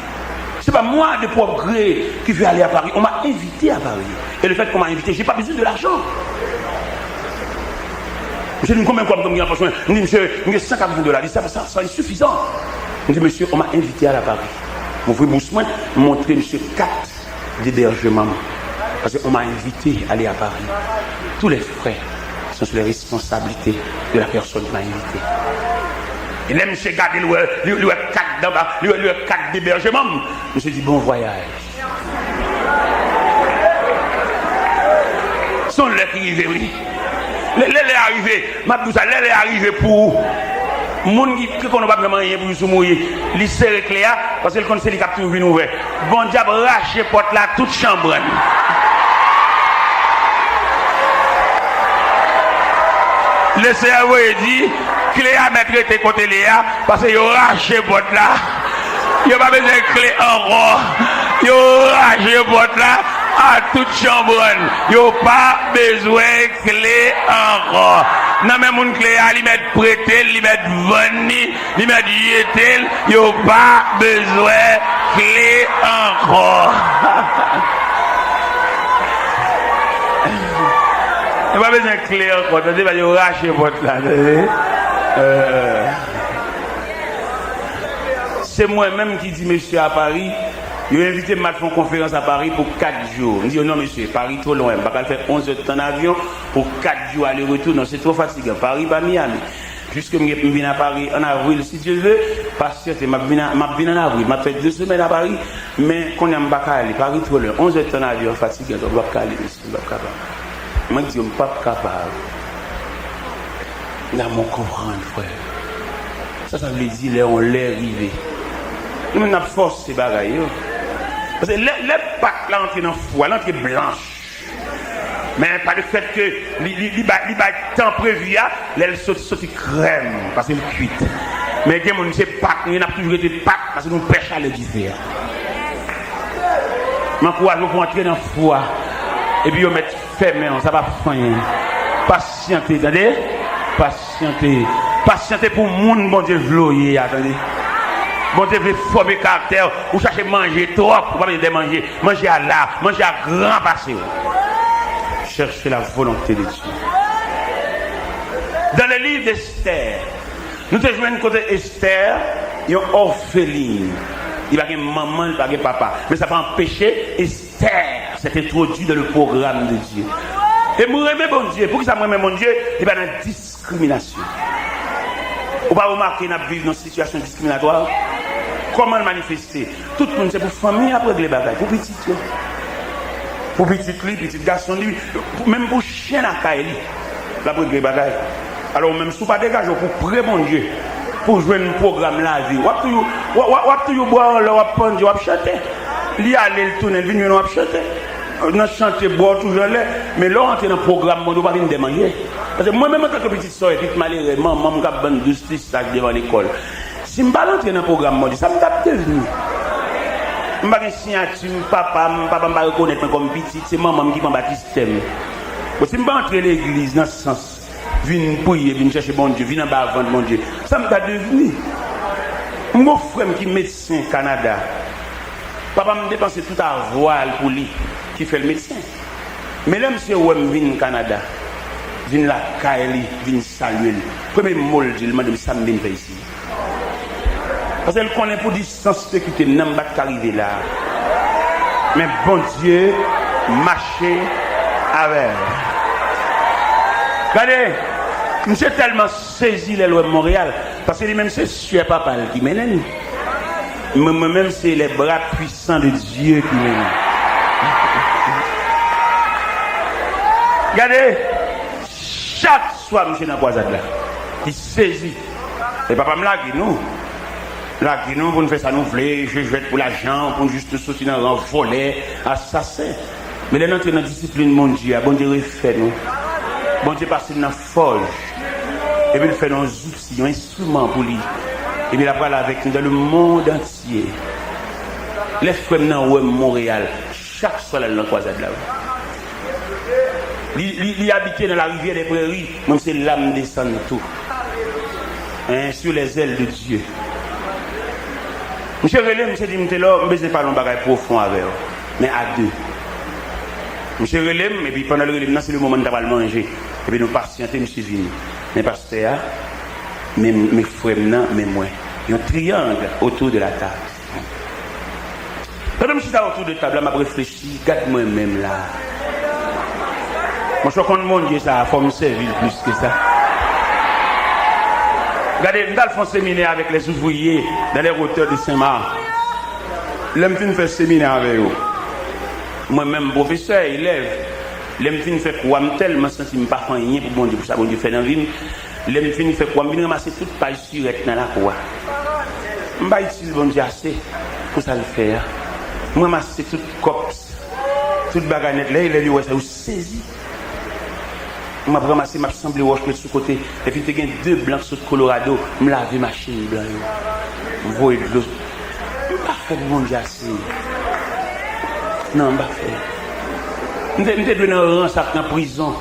C'est pas moi de propre gré qui vais aller à Paris. On m'a invité à Paris. Et le fait qu'on m'a invité, j'ai pas besoin de l'argent. Monsieur, combien de temps je dis, monsieur, j'ai 140 $. Ça est suffisant. Je dis, monsieur, on m'a invité à la Paris. Mon frère Boussman m'a montré, monsieur, 4 d'hébergement. Parce qu'on m'a invité à aller à Paris. Tous les frais sont sur les responsabilités de la personne qui m'a invité. Et là, monsieur, regardez le 4 d'hébergement. Monsieur dit, bon voyage. Sont les qui arrivent, oui. Les est arrivé pour moun qui qu'on pas vraiment rien pour mourir li serre cléa parce que le conseil cap toujours vinn ouvert bon diable racher porte là toute chambre le cerveau dit cléa mettre tes côté Léa parce que yo racher porte là yo pas besoin de clé encore yo racher porte là à toute chambre, il n'y a pas besoin de clé encore. Non, mais mon clé, il met prêté, il met venu, il met jeté, il n'y a pas besoin de clé encore. Il n'y a pas besoin de clé encore. Il va y racher votre là. C'est moi-même qui dis, monsieur, à Paris. Il a invité à faire une conférence à Paris pour 4 jours. Il dit non monsieur, Paris trop loin. Je ne vais pas faire 11 heures de temps d'avion pour 4 jours aller-retour. Non, c'est trop fatigant. Paris, pas Miami. Puisque je viens à Paris en avril, si Dieu veut, patiente, je viens en avril. Je fait 2 semaines à Paris, mais quand je ne vais pas aller, Paris trop loin. 11 heures de temps d'avion, fatigué, je ne vais pas aller, monsieur. Je ne vais pas capable. Moi, je dis, je ne suis pas capable. Là, mon comprendre, frère. Ça veut dire, là, on l'est arrivé. Nous avons force ces bagailles. Parce que les pâtes là entrent dans le foie, l'entrée blanche. Mais pas le fait que les temps prévu, elles sortent crème parce qu'elles cuites. Mais il y a des gens qui ont toujours été pâtes parce que nous pêchons à l'hiver. Je m'encourage pour entrer dans le foie et puis on met fermé, ça va faire. Patientez, attendez. Patientez pour le monde, bon Dieu, vloyer, attendez. Bon Dieu veut former caractère, ou chercher manger trop, ou pas de manger, manger à la, manger à grand passé. Cherchez la volonté de Dieu. Dans le livre d'Esther, nous te jouons côté Esther, il y a une orpheline. Il n'y a pas de maman, il n'y a pas de papa. Mais ça va empêcher Esther s'est introduit dans le programme de Dieu. Et moi, j'aime bon Dieu. Pour que ça me mon Dieu, il y a une discrimination. Vous ne pouvez pas remarquer que nous vivons dans une situation discriminatoire. Comment le manifester? Tout le monde, c'est pour famille après les bagages, pour petit. Pour petit garçon, même pour chien à Kaili, la pour les bagages. Alors, même si vous ne pas dégager pour prier mon Dieu, pour jouer un programme la vie, vous avez boire, vous avez prendre, vous avez chanter. Il y a le tourner, il vient chanter. On a chanté, boire toujours là, mais là, on est dans le programme, on ne va pas venir manger. Parce que moi-même, en tant que petite soeur, malheureusement, maman a besoin de 12 sacs devant l'école. Si je ne vais pas entrer dans le programme, ça me tape devenu. Je ne vais pas signature, papa ne va pas reconnaître comme petit, c'est maman qui m'a baptisé. Si je ne vais pas entrer dans l'église dans ce sens, viens prier, viens chercher bon Dieu, viens en bas avant mon Dieu, ça me tape devenu. Mon frère qui est médecin au Canada, papa me dépense tout à voile pour lui, qui fait le médecin. Mais là, monsieur Ouem vient au Canada, vient la Kaili, vient saluer. Premier mot, je lui demande ça me vient ici. Parce qu'elle connaît pour distance sécurité, n'a pas arrivé là. Mais bon Dieu, marcher avec. Regardez, je suis tellement saisi les lois de Montréal, parce que lui-même c'est sûr papa qui mène. Moi-même c'est les bras puissants de Dieu qui mène. Regardez, chaque soir, monsieur dans la croisade là, il saisit. Et papa me l'a dit, nous. Là, nous, pour nous faire ça, nous voulons, je vais pour l'argent, pour juste sortir dans un volet, assassin. Mais là, nous sommes dans la discipline, mon Dieu, bon Dieu, refait nous. Bon Dieu, passe dans la forge. Et puis, il fait nos outils, un instrument pour lui. Et puis, il va avec nous dans le monde entier. Les frères dans Montréal, chaque soir, dans la croisade là. Il habite dans la rivière des prairies, même c'est l'âme descend tout. Hein, sur les ailes de Dieu. Monsieur Relé, monsieur dit, je ne besoin pas de bagage profond avec eux, mais à deux. Monsieur Relé, et puis pendant le relais, c'est le moment où nous manger. Et puis nous patienter, monsieur venu. Mais pasteur, mes frères, même moi, il y a un triangle autour de la table. Pendant que je suis autour de la table, je réfléchi, regarde-moi même là. Moi, je compte mon Dieu, ça, il faut me servir plus que ça. Regardez, nous allons faire un séminaire avec les ouvriers dans les hauteurs de Saint-Marc. L'homme fin fait séminaire avec eux. Moi-même, professeur, élève, l'homme fin fait quoi, tellement senti que je ne pas rien pour bon Dieu, pour ça, bon Dieu fait dans la vie. L'homme fin fait quoi, je vais ramasser toute page surette dans la cour. Je ne vais pas utiliser bon Dieu assez pour ça le faire. Je vais ramasser toute cops, toute baganette, là, il est là, ça vous saisit. Je vais ramasser ma semblée roche de ce côté. Et puis, il y a deux blancs sur le Colorado. Je vais laver ma machine blanche. Je vais de l'eau. Je ne vais pas faire de bon Dieu assez. Non, je ne vais pas faire. Je vais donner un rang ça en prison.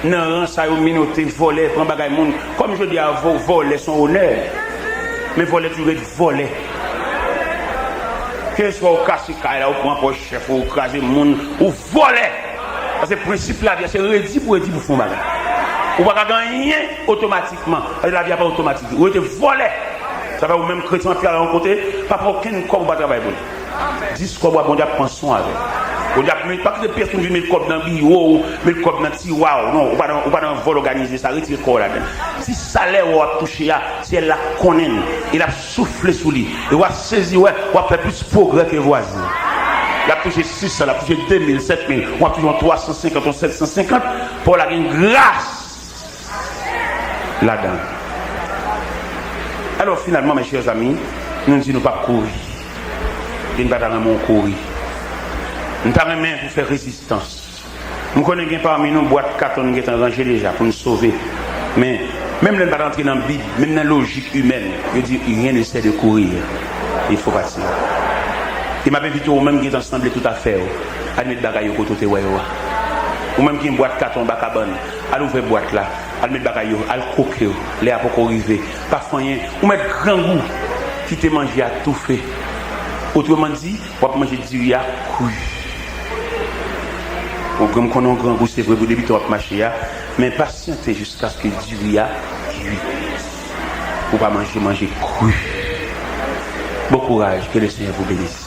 Un rang ça au minoté, voler, prendre bagage monde. Comme je dis à vous, voler son honneur. Mais voler, tu veux voler. Que ce soit au casse-caille, au point pour chef, au craser le monde, ou voler. Parce que le principe de la vie, c'est redit pour faire mal. Ou pas gagner automatiquement. La vie n'est pas automatique. Ou êtes volé. Ça va ou même chrétien qui a rencontré, pas pour aucun corps pour travailler pour lui. 10 corps, bon Dieu, prend soin avec. On a pas que des personnes qui mettent le corps dans le bureau, mettent le corps dans le tiroir. Non, ou pas dans un vol organisé, ça retire le corps là-dedans. Si ça l'air ou a touché, si elle la connaît, il a soufflé sous lui. Et on a saisi, on a fait plus de progrès que les voisins. Il a touché 600, il a touché 2000, 7000, on a touché 350, 750 pour la grâce là-dedans. Alors finalement, mes chers amis, nous ne disons pas courir. Nous ne pas courir. Nous avons même pour faire résistance. Nous connaissons parmi nous boîte carton qui est rangée déjà pour nous sauver. Mais même les pas rentrer dans la Bible, même dans la logique humaine, je dis rien ne sert de courir. Il faut partir. Il m'a invité au même qui est ensemble tout à fait. À mettre bagaille au côté de ou même qui une boîte carton bacabane, à ouvrir boîte là, à mettre bagaille, à le croquer, les apôtres arriver, pas rien, ou mettre grand goût qui te manger à tout fait. Autrement dit, on va manger du riz à couille. Comme qu'on a un grand goût, c'est vrai, vous débutez votre marché, mais patientez jusqu'à ce que du riz à cuit. Vous pas manger cru. Bon courage, que le Seigneur vous bénisse.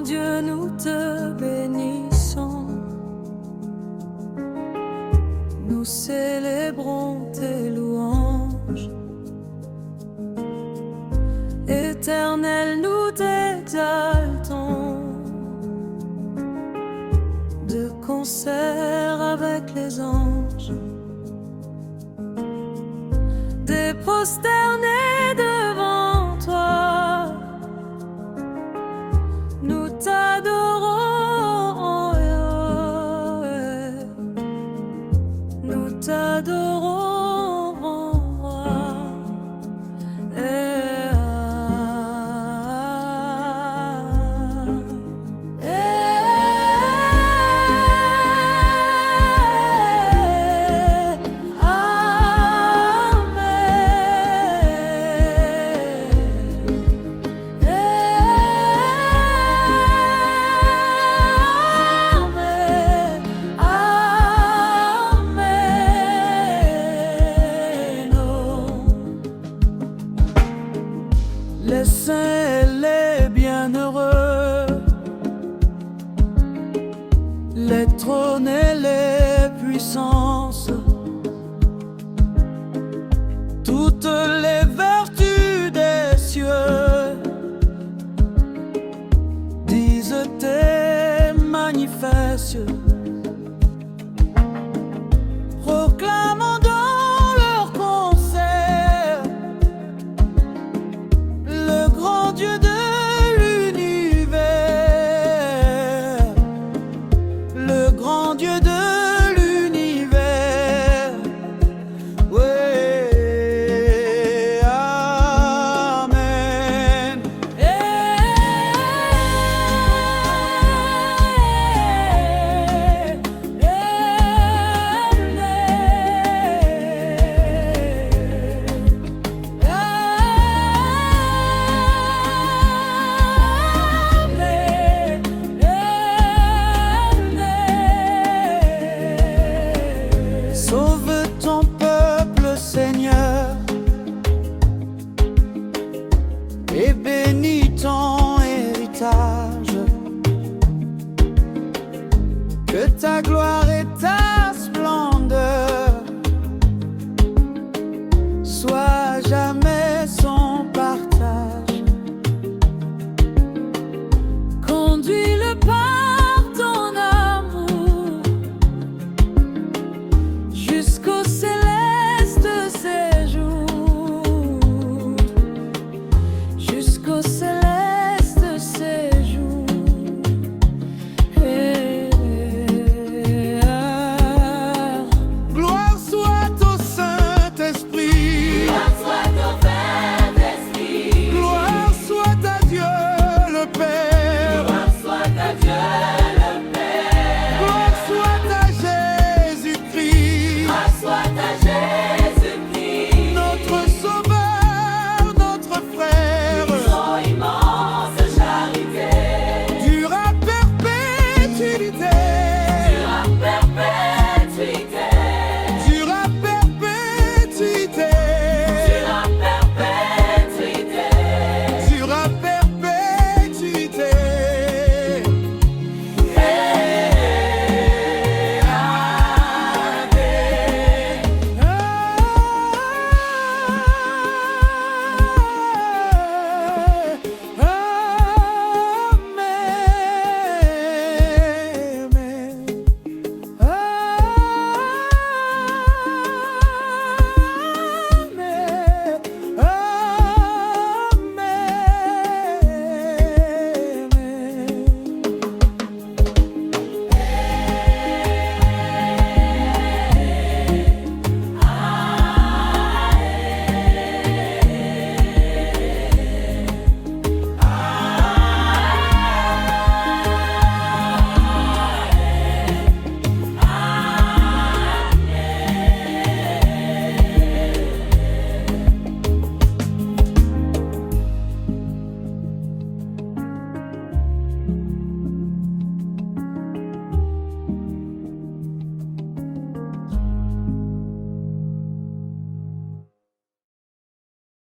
Dieu, nous te bénissons, nous célébrons tes louanges. Éternel, nous t'exaltons, de concert avec les anges, des prosternés devant toi. Nous t'adorons, nous t'adorons.